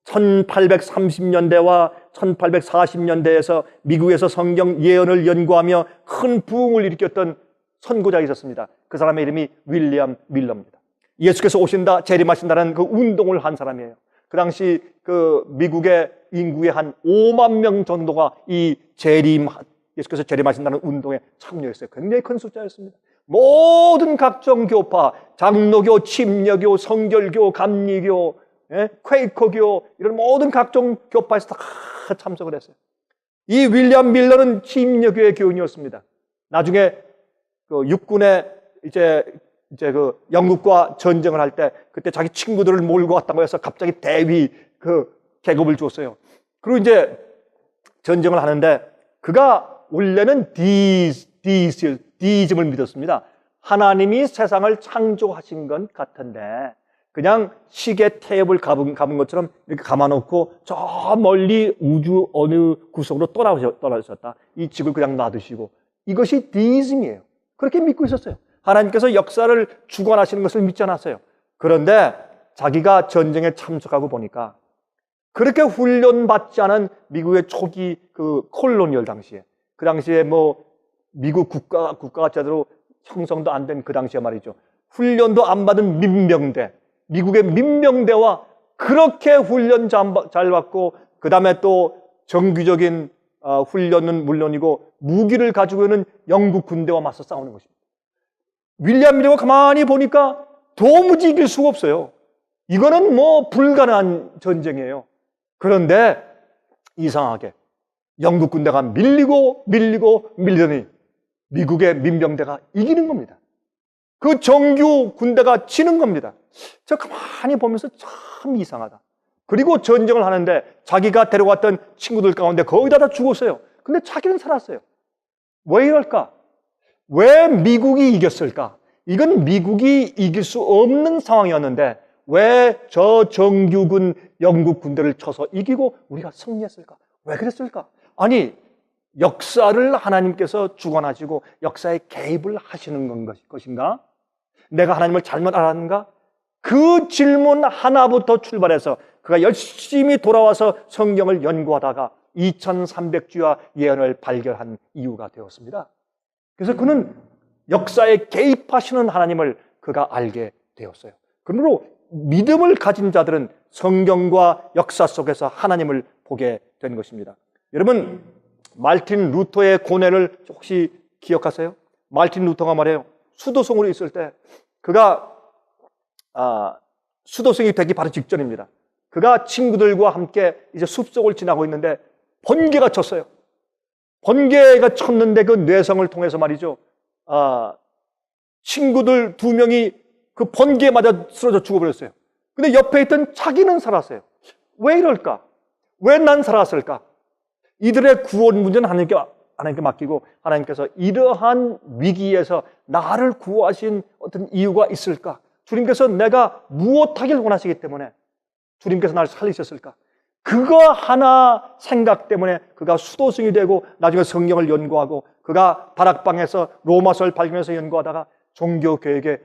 1830년대와 1840년대에서 미국에서 성경 예언을 연구하며 큰 부흥을 일으켰던 선구자가 있었습니다. 그 사람의 이름이 윌리엄 밀러입니다. 예수께서 오신다, 재림하신다는 그 운동을 한 사람이에요. 그 당시 그 미국의 인구의 한 5만 명 정도가 이 예수께서 재림하신다는 운동에 참여했어요. 굉장히 큰 숫자였습니다. 모든 각종 교파, 장로교, 침례교, 성결교, 감리교, 퀘이커교, 이런 모든 각종 교파에서 다 참석을 했어요. 이 윌리엄 밀러는 침례교의 교인이었습니다. 나중에 그 육군에 이제 그 영국과 전쟁을 할 때 그때 자기 친구들을 몰고 왔다고 해서 갑자기 대위 그 계급을 줬어요. 그리고 이제 전쟁을 하는데 그가 원래는 디이즘을 믿었습니다. 하나님이 세상을 창조하신 건 같은데 그냥 시계 테이블 감은 것처럼 이렇게 감아놓고 저 멀리 우주 어느 구석으로 떠나셨다. 이 집을 그냥 놔두시고, 이것이 디이즘이에요. 그렇게 믿고 있었어요. 하나님께서 역사를 주관하시는 것을 믿지 않았어요. 그런데 자기가 전쟁에 참석하고 보니까 그렇게 훈련받지 않은 미국의 초기 그 콜로니얼 당시에, 그 당시에 미국 국가가 제대로 형성도 안 된 그 당시에 말이죠. 훈련도 안 받은 민병대, 미국의 민병대와 그렇게 훈련 잘 받고 그 다음에 또 정규적인 훈련은 물론이고 무기를 가지고 있는 영국 군대와 맞서 싸우는 것입니다. 윌리엄 밀러가 가만히 보니까 도무지 이길 수가 없어요. 이거는 불가능한 전쟁이에요. 그런데 이상하게 영국 군대가 밀리더니 미국의 민병대가 이기는 겁니다. 그 정규 군대가 지는 겁니다. 제가 가만히 보면서 참 이상하다. 그리고 전쟁을 하는데 자기가 데려갔던 친구들 가운데 거의 다 죽었어요. 근데 자기는 살았어요. 왜 이럴까? 왜 미국이 이겼을까? 이건 미국이 이길 수 없는 상황이었는데 왜 저 정규군 영국 군대를 쳐서 이기고 우리가 승리했을까? 왜 그랬을까? 아니, 역사를 하나님께서 주관하시고 역사에 개입을 하시는 것인가? 내가 하나님을 잘못 알았는가? 그 질문 하나부터 출발해서 그가 열심히 돌아와서 성경을 연구하다가 2300주야 예언을 발견한 이유가 되었습니다. 그래서 그는 역사에 개입하시는 하나님을 그가 알게 되었어요. 그러므로 믿음을 가진 자들은 성경과 역사 속에서 하나님을 보게 된 것입니다. 여러분, 말틴 루터의 고뇌를 혹시 기억하세요? 말틴 루터가 말해요. 수도성으로 있을 때 그가 수도승이 되기 바로 직전입니다. 그가 친구들과 함께 이제 숲속을 지나고 있는데 번개가 쳤어요. 번개가 쳤는데 그 뇌성을 통해서 말이죠. 친구들 2명이 그 번개에 맞아 쓰러져 죽어버렸어요. 근데 옆에 있던 자기는 살았어요. 왜 이럴까? 왜 난 살았을까? 이들의 구원 문제는 하나님께 맡기고 하나님께서 이러한 위기에서 나를 구하신 어떤 이유가 있을까? 주님께서 내가 무엇하길 원하시기 때문에 주님께서 나를 살리셨을까? 그거 하나 생각 때문에 그가 수도승이 되고 나중에 성경을 연구하고 그가 다락방에서 로마서를 발견해서 연구하다가 종교개혁에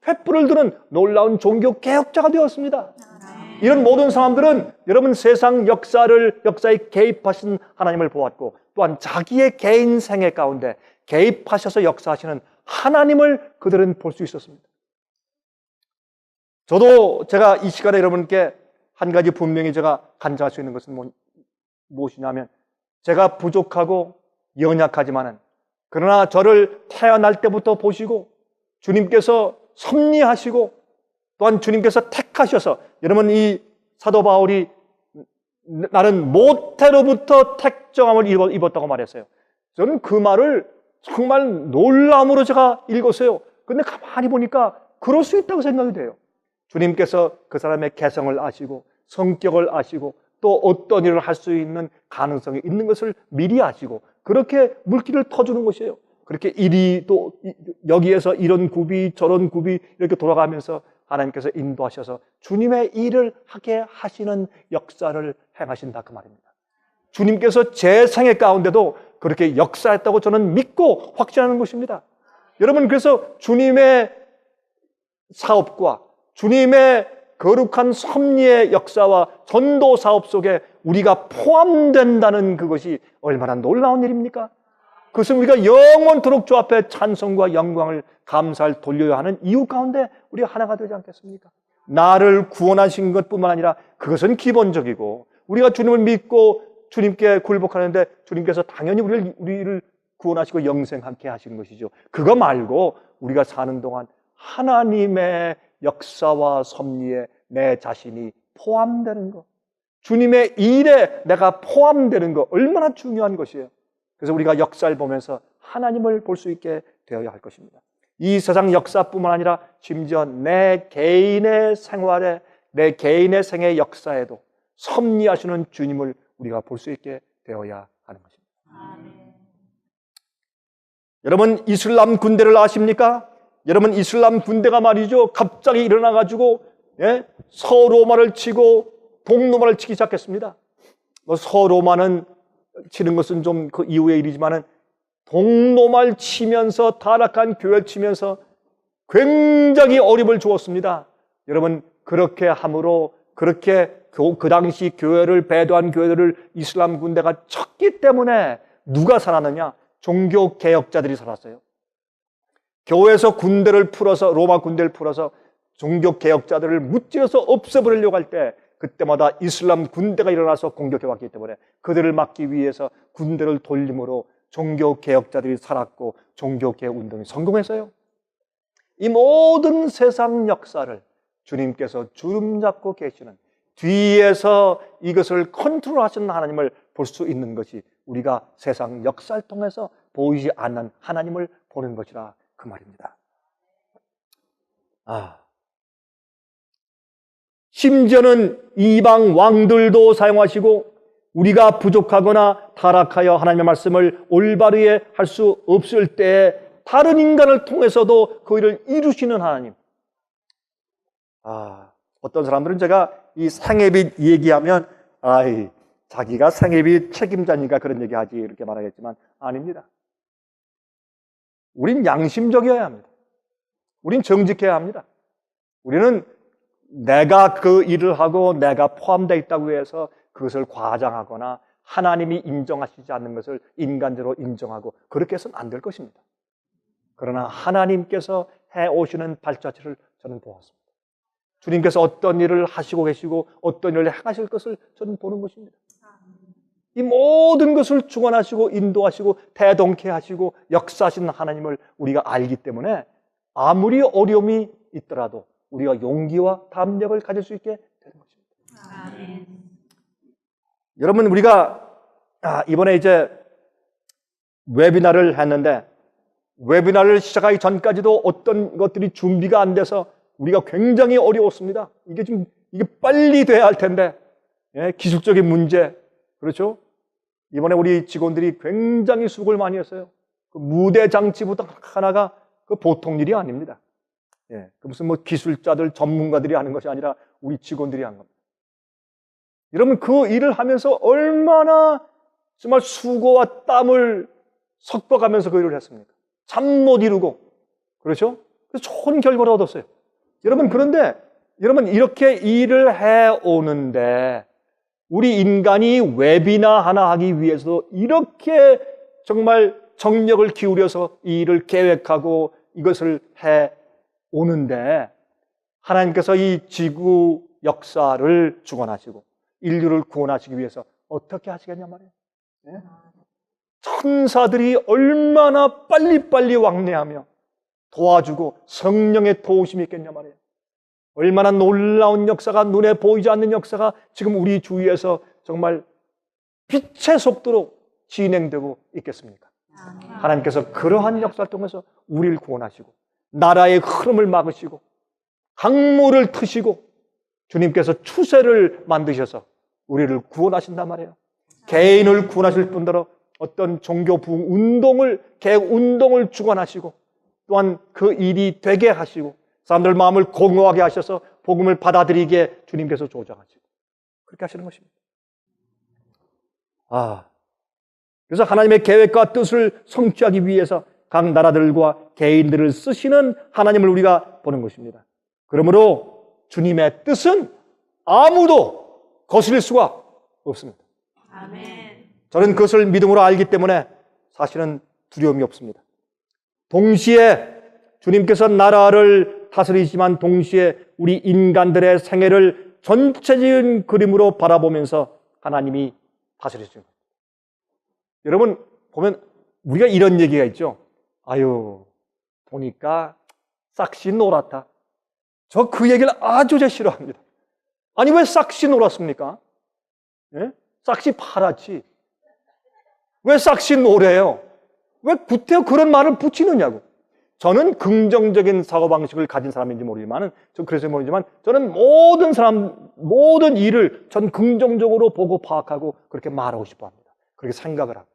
횃불을 드는 놀라운 종교개혁자가 되었습니다. 이런 모든 사람들은 여러분 세상 역사에 개입하신 하나님을 보았고 또한 자기의 개인 생애 가운데 개입하셔서 역사하시는 하나님을 그들은 볼 수 있었습니다. 저도 제가 이 시간에 여러분께 한 가지 분명히 제가 간증할 수 있는 것은 무엇이냐면 제가 부족하고 연약하지만은 그러나 저를 태어날 때부터 보시고 주님께서 섭리하시고 또한 주님께서 택하셔서 여러분 이 사도 바울이 나는 모태로부터 택정함을 입었다고 말했어요. 저는 그 말을 정말 놀라움으로 제가 읽었어요. 근데 가만히 보니까 그럴 수 있다고 생각이 돼요. 주님께서 그 사람의 개성을 아시고 성격을 아시고 또 어떤 일을 할 수 있는 가능성이 있는 것을 미리 아시고 그렇게 물기를 터주는 것이에요. 그렇게 일이 또 여기에서 이런 굽이 저런 굽이 이렇게 돌아가면서 하나님께서 인도하셔서 주님의 일을 하게 하시는 역사를 행하신다 그 말입니다. 주님께서 제 생애 가운데도 그렇게 역사했다고 저는 믿고 확신하는 것입니다. 여러분 그래서 주님의 사업과 주님의 거룩한 섭리의 역사와 전도 사업 속에 우리가 포함된다는 그것이 얼마나 놀라운 일입니까? 그것은 우리가 영원토록 주 앞에 찬송과 영광을 감사를 돌려야 하는 이유 가운데 우리가 하나가 되지 않겠습니까? 나를 구원하신 것뿐만 아니라 그것은 기본적이고 우리가 주님을 믿고 주님께 굴복하는데 주님께서 당연히 우리를 구원하시고 영생하게 하시는 것이죠. 그거 말고 우리가 사는 동안 하나님의 역사와 섭리에 내 자신이 포함되는 것, 주님의 일에 내가 포함되는 것 얼마나 중요한 것이에요. 그래서 우리가 역사를 보면서 하나님을 볼 수 있게 되어야 할 것입니다. 이 세상 역사뿐만 아니라 심지어 내 개인의 생활에 내 개인의 생애 역사에도 섭리하시는 주님을 우리가 볼 수 있게 되어야 하는 것입니다. 아멘. 여러분 이슬람 군대를 아십니까? 여러분 이슬람 군대가 말이죠 갑자기 일어나가지고 서로마를 치고 동로마를 치기 시작했습니다. 서로마는 치는 것은 좀 그 이후의 일이지만은 동로마를 치면서 타락한 교회를 치면서 굉장히 어림을 주었습니다. 여러분 그렇게 함으로 그렇게 그 당시 교회를 배도한 교회들을 이슬람 군대가 쳤기 때문에 누가 살았느냐? 종교 개혁자들이 살았어요. 교회에서 군대를 풀어서 로마 군대를 풀어서 종교 개혁자들을 무찌러서 없애버리려고 할 때 그때마다 이슬람 군대가 일어나서 공격해 왔기 때문에 그들을 막기 위해서 군대를 돌림으로 종교 개혁자들이 살았고 종교 개혁 운동이 성공했어요. 이 모든 세상 역사를 주님께서 주름 잡고 계시는 뒤에서 이것을 컨트롤하시는 하나님을 볼 수 있는 것이 우리가 세상 역사를 통해서 보이지 않는 하나님을 보는 것이라 그 말입니다. 심지어는 이방 왕들도 사용하시고 우리가 부족하거나 타락하여 하나님의 말씀을 올바르게 할 수 없을 때에 다른 인간을 통해서도 그 일을 이루시는 하나님. 어떤 사람들은 제가 이 생애빛 얘기하면 자기가 생애빛 책임자니까 그런 얘기하지 이렇게 말하겠지만 아닙니다. 우린 양심적이어야 합니다. 우린 정직해야 합니다. 우리는 내가 그 일을 하고 내가 포함되어 있다고 해서 그것을 과장하거나 하나님이 인정하시지 않는 것을 인간적으로 인정하고 그렇게 해서는 안 될 것입니다. 그러나 하나님께서 해오시는 발자취를 저는 보았습니다. 주님께서 어떤 일을 하시고 계시고 어떤 일을 행하실 것을 저는 보는 것입니다. 이 모든 것을 주관하시고 인도하시고 대동케 하시고 역사하시는 하나님을 우리가 알기 때문에 아무리 어려움이 있더라도 우리가 용기와 담력을 가질 수 있게 되는 것입니다. 아멘. 여러분, 우리가 이번에 이제 웨비나를 했는데 웨비나를 시작하기 전까지도 어떤 것들이 준비가 안 돼서 우리가 굉장히 어려웠습니다. 이게 빨리 돼야 할 텐데, 기술적인 문제, 그렇죠? 이번에 우리 직원들이 굉장히 수고를 많이 했어요. 그 무대 장치부터 하나가 그 보통 일이 아닙니다. 그 무슨 뭐 기술자들, 전문가들이 하는 것이 아니라 우리 직원들이 한 겁니다. 여러분, 그 일을 하면서 얼마나 정말 수고와 땀을 섞어가면서 그 일을 했습니까? 잠 못 이루고, 그렇죠? 그래서 좋은 결과를 얻었어요. 여러분, 그런데 여러분 이렇게 일을 해오는데 우리 인간이 웨비나 하나 하기 위해서 이렇게 정말 정력을 기울여서 이 일을 계획하고 이것을 해오는데 하나님께서 이 지구 역사를 주관하시고 인류를 구원하시기 위해서 어떻게 하시겠냐 말이에요. 천사들이 얼마나 빨리빨리 왕래하며 도와주고 성령의 도우심이 있겠냐 말이에요. 얼마나 놀라운 역사가, 눈에 보이지 않는 역사가 지금 우리 주위에서 정말 빛의 속도로 진행되고 있겠습니까? 하나님께서 그러한 역사를 통해서 우리를 구원하시고 나라의 흐름을 막으시고 강물을 트시고 주님께서 추세를 만드셔서 우리를 구원하신단 말이에요. 개인을 구원하실 뿐더러 어떤 종교 운동을, 개혁 운동을 주관하시고 또한 그 일이 되게 하시고 사람들 마음을 공허하게 하셔서 복음을 받아들이게 주님께서 조정하시고 그렇게 하시는 것입니다. 그래서 하나님의 계획과 뜻을 성취하기 위해서 각 나라들과 개인들을 쓰시는 하나님을 우리가 보는 것입니다. 그러므로 주님의 뜻은 아무도 거스릴 수가 없습니다. 아멘. 저는 그것을 믿음으로 알기 때문에 사실은 두려움이 없습니다. 동시에 주님께서 나라를 다스리지만 동시에 우리 인간들의 생애를 전체적인 그림으로 바라보면서 하나님이 다스리시는 겁니다. 여러분 보면 우리가 이런 얘기가 있죠. 아유 보니까 싹시 노랗다. 저 그 얘기를 아주 싫어합니다. 아니 왜 싹시 노랗습니까? 싹시 파랗지. 왜 싹시 노래요? 왜 구태여 그런 말을 붙이느냐고. 저는 긍정적인 사고방식을 가진 사람인지 모르지만, 전 그래서 모르지만, 저는 모든 일을 전 긍정적으로 보고 파악하고 그렇게 말하고 싶어 합니다. 그렇게 생각을 하고.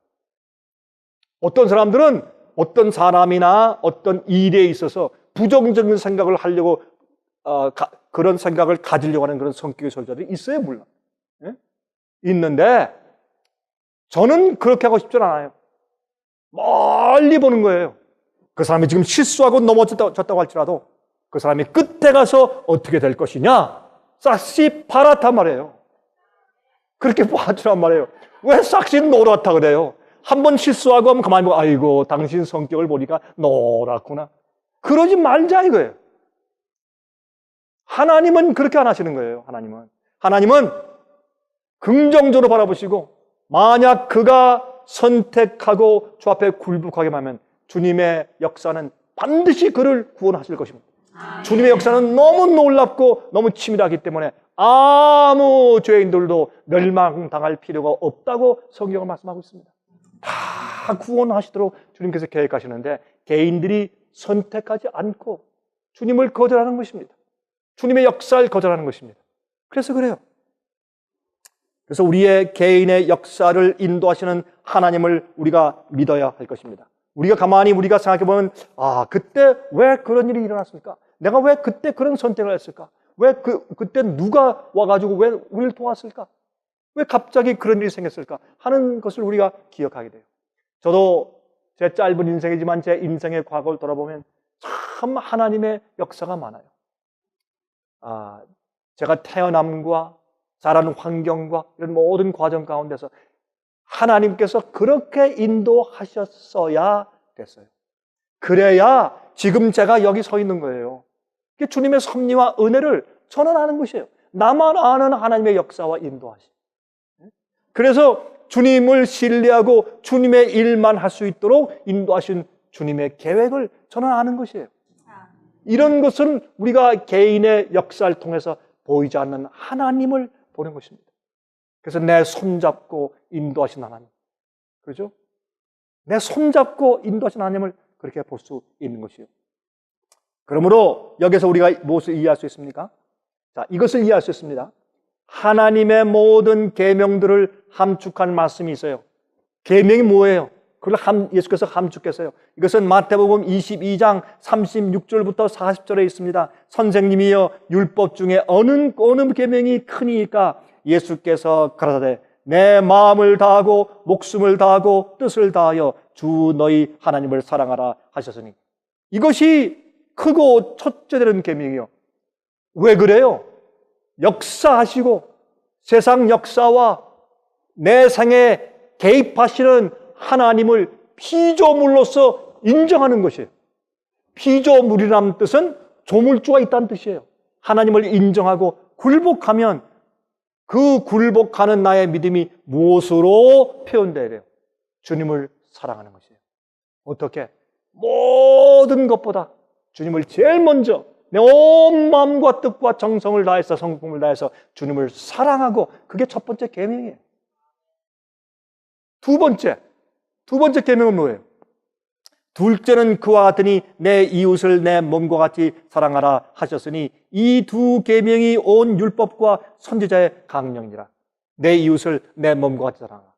어떤 사람들은 어떤 사람이나 어떤 일에 있어서 부정적인 생각을 하려고, 그런 생각을 가지려고 하는 그런 성격의 소유자들이 있어요, 물론. 있는데, 저는 그렇게 하고 싶지 않아요. 멀리 보는 거예요. 그 사람이 지금 실수하고 넘어졌다고 할지라도 그 사람이 끝에 가서 어떻게 될 것이냐? 싹시 파랗단 말이에요. 그렇게 봐주란 말이에요. 왜 싹시 노랗다 그래요? 한번 실수하고 하면 가만히 보고 아이고 당신 성격을 보니까 노랗구나. 그러지 말자 이거예요. 하나님은 그렇게 안 하시는 거예요. 하나님은 긍정적으로 바라보시고 만약 그가 선택하고 주 앞에 굴복하게 하면 주님의 역사는 반드시 그를 구원하실 것입니다. 주님의 역사는 너무 놀랍고 너무 치밀하기 때문에 아무 죄인들도 멸망당할 필요가 없다고 성경은 말씀하고 있습니다. 다 구원하시도록 주님께서 계획하시는데 개인들이 선택하지 않고 주님을 거절하는 것입니다. 주님의 역사를 거절하는 것입니다. 그래서 그래요. 그래서 우리의 개인의 역사를 인도하시는 하나님을 우리가 믿어야 할 것입니다. 우리가 가만히 우리가 생각해 보면 그때 왜 그런 일이 일어났을까? 내가 왜 그때 그런 선택을 했을까? 왜 그때 누가 와가지고 왜 우리를 도왔을까? 왜 갑자기 그런 일이 생겼을까? 하는 것을 우리가 기억하게 돼요. 저도 제 짧은 인생이지만 제 인생의 과거를 돌아보면 참 하나님의 역사가 많아요. 제가 태어남과 자라는 환경과 이런 모든 과정 가운데서 하나님께서 그렇게 인도하셨어야 됐어요. 그래야 지금 제가 여기 서 있는 거예요. 주님의 섭리와 은혜를 저는 아는 것이에요. 나만 아는 하나님의 역사와 인도하심. 그래서 주님을 신뢰하고 주님의 일만 할 수 있도록 인도하신 주님의 계획을 저는 아는 것이에요. 이런 것은 우리가 개인의 역사를 통해서 보이지 않는 하나님을 보는 것입니다. 그래서 내 손잡고 인도하신 하나님, 그렇죠? 내 손잡고 인도하신 하나님을 그렇게 볼 수 있는 것이에요. 그러므로 여기서 우리가 무엇을 이해할 수 있습니까? 자, 이것을 이해할 수 있습니다. 하나님의 모든 계명들을 함축한 말씀이 있어요. 계명이 뭐예요? 그걸 예수께서 함축했어요. 이것은 마태복음 22장 36절부터 40절에 있습니다. 선생님이여 율법 중에 어느 계명이 크니까? 예수께서 가라사대 내 마음을 다하고 목숨을 다하고 뜻을 다하여 주 너희 하나님을 사랑하라 하셨으니, 이것이 크고 첫째 되는 계명이요. 왜 그래요? 역사하시고 세상 역사와 내 생에 개입하시는 하나님을 피조물로서 인정하는 것이에요. 피조물이라는 뜻은 조물주가 있다는 뜻이에요. 하나님을 인정하고 굴복하면 그 굴복하는 나의 믿음이 무엇으로 표현돼야 돼요? 주님을 사랑하는 것이에요. 어떻게? 모든 것보다 주님을 제일 먼저 내 온 마음과 뜻과 정성을 다해서 성품을 다해서 주님을 사랑하고, 그게 첫 번째 계명이에요. 두 번째 계명은 뭐예요? 둘째는 그와 같으니 내 이웃을 내 몸과 같이 사랑하라 하셨으니, 이 두 계명이 온 율법과 선지자의 강령이라. 내 이웃을 내 몸과 같이 사랑하라.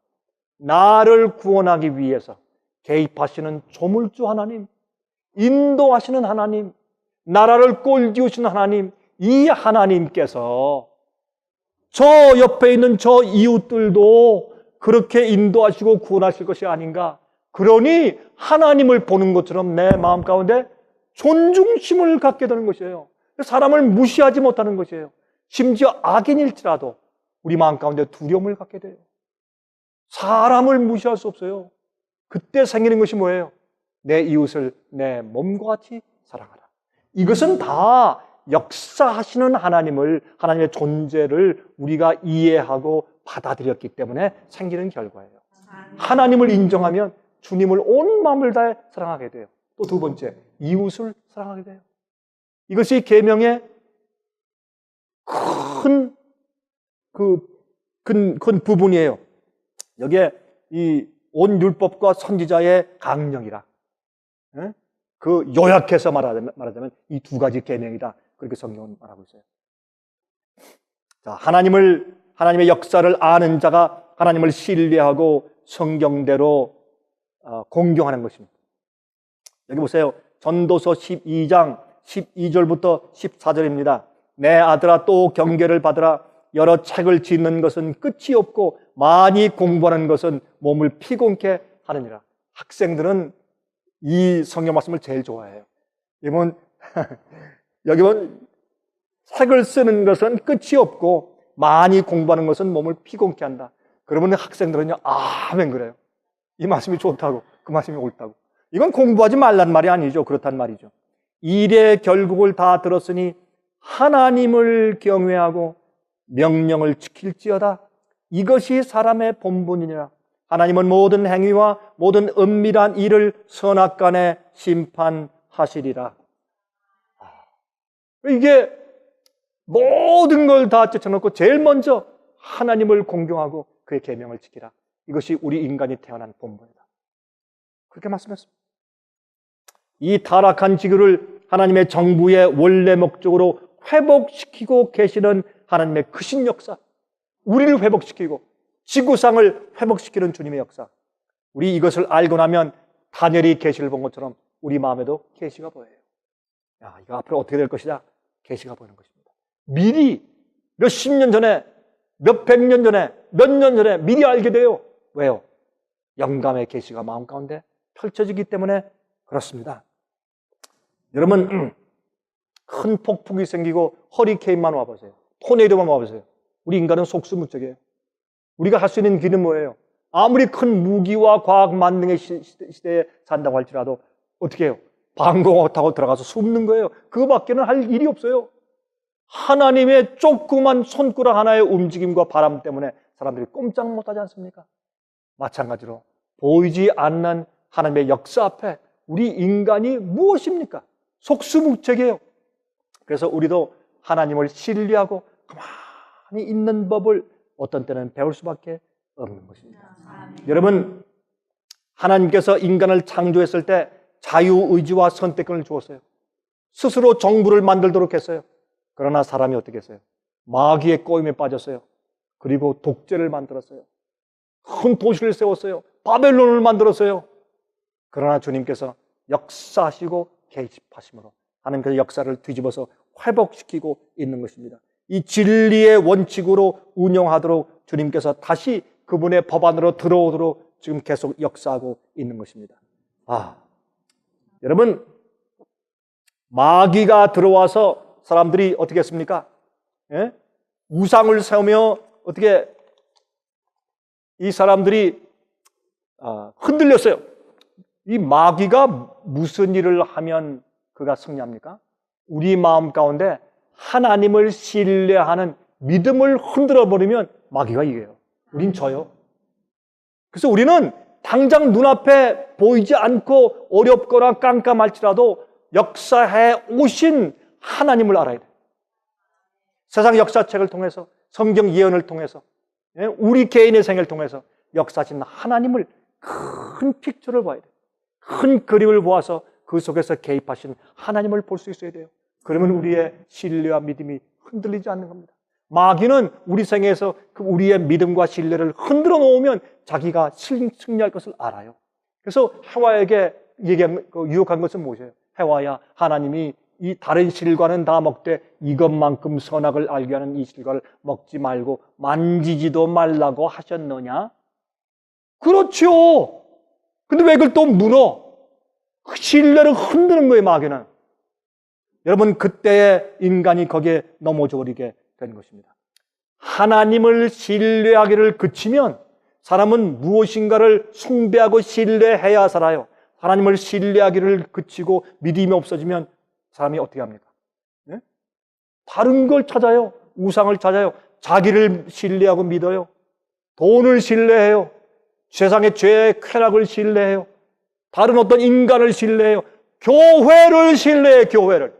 나를 구원하기 위해서 개입하시는 조물주 하나님, 인도하시는 하나님, 나라를 꼴지우시는 하나님, 이 하나님께서 저 옆에 있는 저 이웃들도 그렇게 인도하시고 구원하실 것이 아닌가. 그러니 하나님을 보는 것처럼 내 마음 가운데 존중심을 갖게 되는 것이에요. 사람을 무시하지 못하는 것이에요. 심지어 악인일지라도 우리 마음 가운데 두려움을 갖게 돼요. 사람을 무시할 수 없어요. 그때 생기는 것이 뭐예요? 내 이웃을 내 몸과 같이 사랑하라. 이것은 다 역사하시는 하나님의 존재를 우리가 이해하고 받아들였기 때문에 생기는 결과예요. 하나님을 인정하면 주님을 온 마음을 다해 사랑하게 돼요. 또 두 번째, 이웃을 사랑하게 돼요. 이것이 계명의 큰 부분이에요. 여기에 이 온 율법과 선지자의 강령이라. 그 요약해서 말하자면 이 두 가지 계명이다. 그렇게 성경은 말하고 있어요. 자, 하나님의 역사를 아는 자가 하나님을 신뢰하고 성경대로 공경하는 것입니다. 여기 보세요. 전도서 12장 12절부터 14절입니다. 내 아들아 또 경계를 받으라. 여러 책을 짓는 것은 끝이 없고 많이 공부하는 것은 몸을 피곤케 하느니라. 학생들은 이 성경 말씀을 제일 좋아해요. 여기 보면 책을 쓰는 것은 끝이 없고 많이 공부하는 것은 몸을 피곤케 한다. 그러면 학생들은요, 아멘 그래요. 이 말씀이 좋다고, 그 말씀이 옳다고. 이건 공부하지 말란 말이 아니죠. 그렇단 말이죠. 일의 결국을 다 들었으니 하나님을 경외하고 명령을 지킬지어다. 이것이 사람의 본분이니라. 하나님은 모든 행위와 모든 은밀한 일을 선악간에 심판하시리라. 이게 모든 걸 다 제쳐놓고 제일 먼저 하나님을 공경하고 그의 계명을 지키라. 이것이 우리 인간이 태어난 본분이다. 그렇게 말씀했습니다. 이 타락한 지구를 하나님의 정부의 원래 목적으로 회복시키고 계시는 하나님의 크신 역사, 우리를 회복시키고 지구상을 회복시키는 주님의 역사, 우리 이것을 알고 나면 다니엘이 계시를 본 것처럼 우리 마음에도 계시가 보여요. 야, 이거 앞으로 어떻게 될 것이냐? 계시가 보이는 것입니다. 미리 몇십 년 전에, 몇백 년 전에, 몇 년 전에 미리 알게 돼요. 왜요? 영감의 계시가 마음 가운데 펼쳐지기 때문에 그렇습니다. 여러분, 큰 폭풍이 생기고 허리케인만 와보세요. 토네이도만 와보세요. 우리 인간은 속수무책이에요. 우리가 할 수 있는 길은 뭐예요? 아무리 큰 무기와 과학 만능의 시대에 산다고 할지라도 어떻게 해요? 방공호 타고 들어가서 숨는 거예요. 그거밖에는 할 일이 없어요. 하나님의 조그만 손가락 하나의 움직임과 바람 때문에 사람들이 꼼짝 못하지 않습니까? 마찬가지로 보이지 않는 하나님의 역사 앞에 우리 인간이 무엇입니까? 속수무책이에요. 그래서 우리도 하나님을 신뢰하고 가만히 있는 법을 어떤 때는 배울 수밖에 없는 것입니다. 여러분, 하나님께서 인간을 창조했을 때 자유의지와 선택권을 주었어요. 스스로 정부를 만들도록 했어요. 그러나 사람이 어떻게 했어요? 마귀의 꼬임에 빠졌어요. 그리고 독재를 만들었어요. 큰 도시를 세웠어요. 바벨론을 만들었어요. 그러나 주님께서 역사하시고 개입하심으로 하나님께서 역사를 뒤집어서 회복시키고 있는 것입니다. 이 진리의 원칙으로 운영하도록 주님께서 다시 그분의 법안으로 들어오도록 지금 계속 역사하고 있는 것입니다. 여러분, 마귀가 들어와서 사람들이 어떻게 했습니까? 예? 우상을 세우며 어떻게 이 사람들이 흔들렸어요. 이 마귀가 무슨 일을 하면 그가 승리합니까? 우리 마음 가운데 하나님을 신뢰하는 믿음을 흔들어 버리면 마귀가 이겨요. 우린 져요. 그래서 우리는 당장 눈앞에 보이지 않고 어렵거나 깜깜할지라도 역사해 오신 하나님을 알아야 돼요. 세상 역사책을 통해서, 성경 예언을 통해서, 우리 개인의 생애를 통해서 역사하신 하나님을 큰 픽처를 봐야 돼요. 큰 그림을 보아서 그 속에서 개입하신 하나님을 볼 수 있어야 돼요. 그러면 우리의 신뢰와 믿음이 흔들리지 않는 겁니다. 마귀는 우리 생애에서 우리의 믿음과 신뢰를 흔들어 놓으면 자기가 승리할 것을 알아요. 그래서 해와에게 유혹한 것은 무엇이에요? 해와야, 하나님이 이 다른 실과는 다 먹되 이것만큼 선악을 알게 하는 이 실과를 먹지 말고 만지지도 말라고 하셨느냐? 그렇죠. 근데 왜 그걸 또 물어? 신뢰를 흔드는 거예요, 마귀는. 여러분, 그때의 인간이 거기에 넘어져 버리게 된 것입니다. 하나님을 신뢰하기를 그치면 사람은 무엇인가를 숭배하고 신뢰해야 살아요. 하나님을 신뢰하기를 그치고 믿음이 없어지면 사람이 어떻게 합니까? 네? 다른 걸 찾아요. 우상을 찾아요. 자기를 신뢰하고 믿어요. 돈을 신뢰해요. 세상의 죄의 쾌락을 신뢰해요. 다른 어떤 인간을 신뢰해요. 교회를 신뢰해요. 교회를.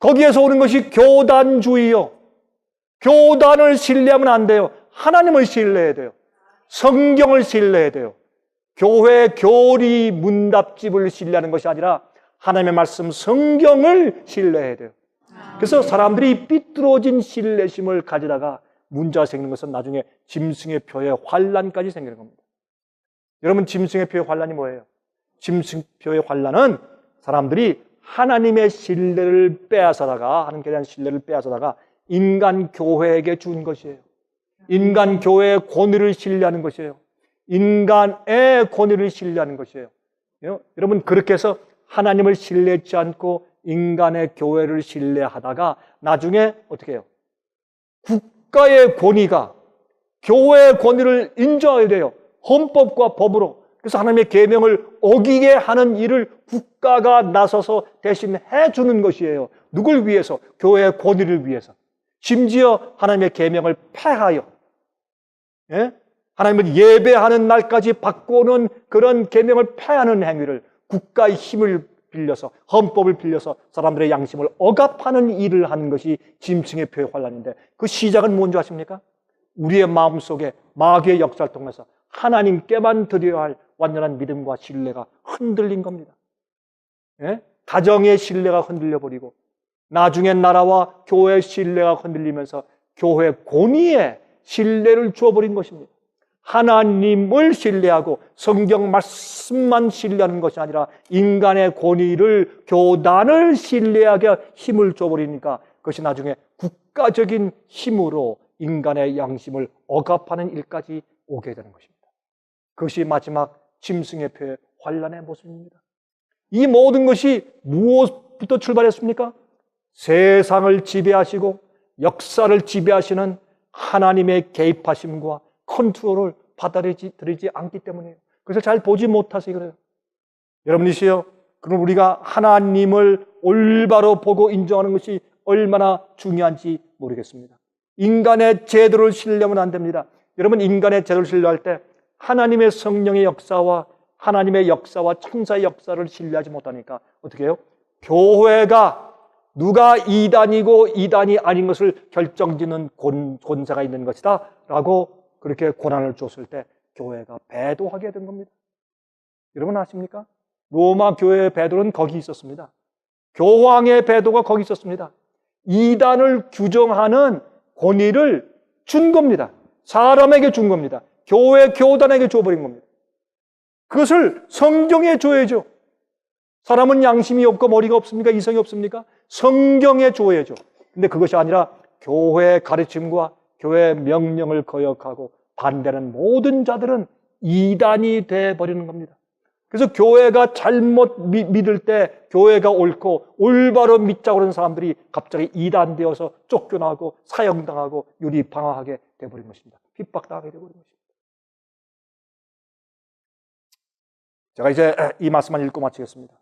거기에서 오는 것이 교단주의요. 교단을 신뢰하면 안 돼요. 하나님을 신뢰해야 돼요. 성경을 신뢰해야 돼요. 교회 교리 문답집을 신뢰하는 것이 아니라 하나님의 말씀 성경을 신뢰해야 돼요. 그래서 사람들이 삐뚤어진 신뢰심을 가지다가 문제가 생기는 것은 나중에 짐승의 표의 환란까지 생기는 겁니다. 여러분, 짐승의 표의 환란이 뭐예요? 짐승표의 환란은 사람들이 하나님의 신뢰를 빼앗아다가, 하나님께 대한 신뢰를 빼앗아다가 인간 교회에게 준 것이에요. 인간 교회의 권위를 신뢰하는 것이에요. 인간의 권위를 신뢰하는 것이에요. 여러분, 그렇게 해서 하나님을 신뢰하지 않고 인간의 교회를 신뢰하다가 나중에 어떻게 해요? 국가의 권위가 교회의 권위를 인정해야 돼요. 헌법과 법으로. 그래서 하나님의 계명을 어기게 하는 일을 국가가 나서서 대신 해주는 것이에요. 누굴 위해서? 교회의 권위를 위해서. 심지어 하나님의 계명을 폐하여, 하나님을 예배하는 날까지 바꾸는 그런 계명을 폐하는 행위를 국가의 힘을 빌려서, 헌법을 빌려서 사람들의 양심을 억압하는 일을 하는 것이 짐승의 표의 환란인데, 그 시작은 뭔지 아십니까? 우리의 마음속에 마귀의 역사를 통해서 하나님께만 드려야 할 완전한 믿음과 신뢰가 흔들린 겁니다. 가정의 신뢰가 흔들려버리고 나중에 나라와 교회의 신뢰가 흔들리면서 교회 권위에 신뢰를 주어버린 것입니다. 하나님을 신뢰하고 성경 말씀만 신뢰하는 것이 아니라 인간의 권위를, 교단을 신뢰하게 힘을 줘버리니까 그것이 나중에 국가적인 힘으로 인간의 양심을 억압하는 일까지 오게 되는 것입니다. 그것이 마지막 짐승의 표의 환란의 모습입니다. 이 모든 것이 무엇부터 출발했습니까? 세상을 지배하시고 역사를 지배하시는 하나님의 개입하심과 컨트롤을 받아들이지 않기 때문이에요. 그래서 잘 보지 못하세요. 그래요. 여러분이시여, 그럼 우리가 하나님을 올바로 보고 인정하는 것이 얼마나 중요한지 모르겠습니다. 인간의 제도를 신뢰하면 안 됩니다. 여러분, 인간의 제도를 신뢰할 때 하나님의 성령의 역사와 하나님의 역사와 천사의 역사를 신뢰하지 못하니까 어떻게 해요? 교회가 누가 이단이고 이단이 아닌 것을 결정짓는 권세가 있는 것이다 라고 그렇게 권한을 줬을 때 교회가 배도하게 된 겁니다. 여러분 아십니까? 로마 교회의 배도는 거기 있었습니다. 교황의 배도가 거기 있었습니다. 이단을 규정하는 권위를 준 겁니다. 사람에게 준 겁니다. 교회 교단에게 줘버린 겁니다. 그것을 성경에 줘야죠. 사람은 양심이 없고 머리가 없습니까? 이성이 없습니까? 성경에 줘야죠. 근데 그것이 아니라 교회의 가르침과 교회의 명령을 거역하고 반대하는 모든 자들은 이단이 되어버리는 겁니다. 그래서 교회가 잘못 믿을 때 교회가 옳고 올바로 믿자고 하는 사람들이 갑자기 이단되어서 쫓겨나고 사형당하고 유리방황하게 되어버린 것입니다. 핍박당하게 되어버린 것입니다. 제가 이제 이 말씀만 읽고 마치겠습니다.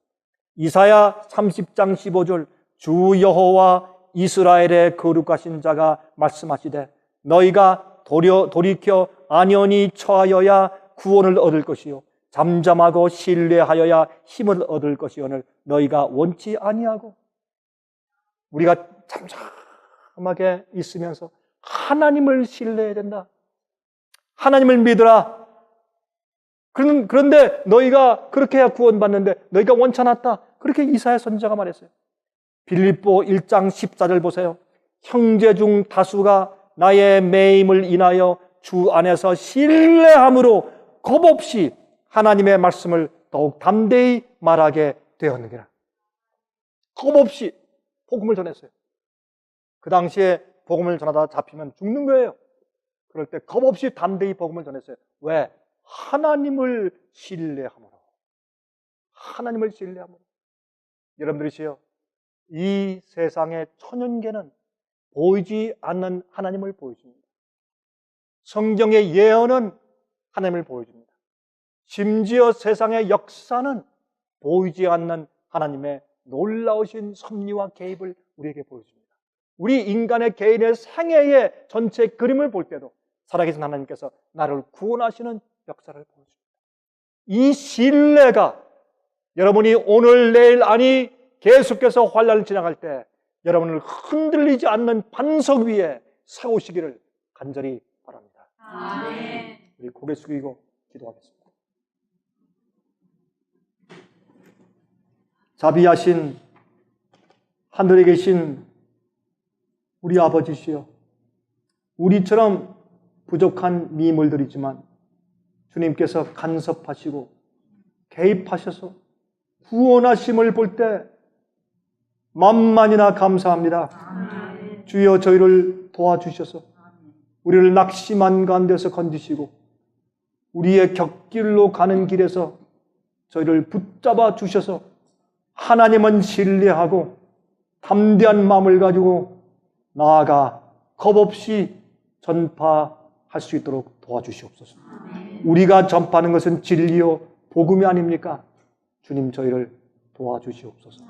이사야 30장 15절 주 여호와 이스라엘의 거룩하신 자가 말씀하시되 너희가 돌이켜 안연히 처하여야 구원을 얻을 것이요 잠잠하고 신뢰하여야 힘을 얻을 것이오늘 너희가 원치 아니하고. 우리가 잠잠하게 있으면서 하나님을 신뢰해야 된다. 하나님을 믿으라. 그런데 너희가 그렇게 해야 구원받는데 너희가 원치 않았다. 그렇게 이사야 선지자가 말했어요. 빌립보 1장 14절 보세요. 형제 중 다수가 나의 매임을 인하여 주 안에서 신뢰함으로 겁없이 하나님의 말씀을 더욱 담대히 말하게 되었느니라. 겁없이 복음을 전했어요. 그 당시에 복음을 전하다 잡히면 죽는 거예요. 그럴 때 겁없이 담대히 복음을 전했어요. 왜? 하나님을 신뢰함으로. 하나님을 신뢰함으로. 여러분들이시여, 이 세상의 천연계는 보이지 않는 하나님을 보여줍니다. 성경의 예언은 하나님을 보여줍니다. 심지어 세상의 역사는 보이지 않는 하나님의 놀라우신 섭리와 개입을 우리에게 보여줍니다. 우리 인간의 개인의 생애의 전체 그림을 볼 때도 살아계신 하나님께서 나를 구원하시는 역사를 보여줍니다. 이 신뢰가 여러분이 오늘 내일 아니 계속해서 환난을 지나갈 때 여러분을 흔들리지 않는 반석 위에 세우시기를 간절히 바랍니다. 아멘. 우리 고개 숙이고 기도하겠습니다. 자비하신 하늘에 계신 우리 아버지시여, 우리처럼 부족한 미물들이지만 주님께서 간섭하시고 개입하셔서 구원하심을 볼 때 만만이나 감사합니다. 아멘. 주여 저희를 도와주셔서 우리를 낙심한 가운데서 건지시고 우리의 곁길로 가는 길에서 저희를 붙잡아 주셔서 하나님은 신뢰하고 담대한 마음을 가지고 나아가 겁없이 전파할 수 있도록 도와주시옵소서. 우리가 전파하는 것은 진리요 복음이 아닙니까? 주님 저희를 도와주시옵소서.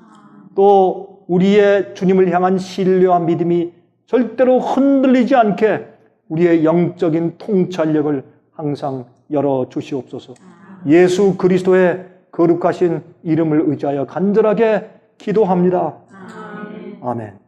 또 우리의 주님을 향한 신뢰와 믿음이 절대로 흔들리지 않게 우리의 영적인 통찰력을 항상 열어주시옵소서. 예수 그리스도의 거룩하신 이름을 의지하여 간절하게 기도합니다. 아멘.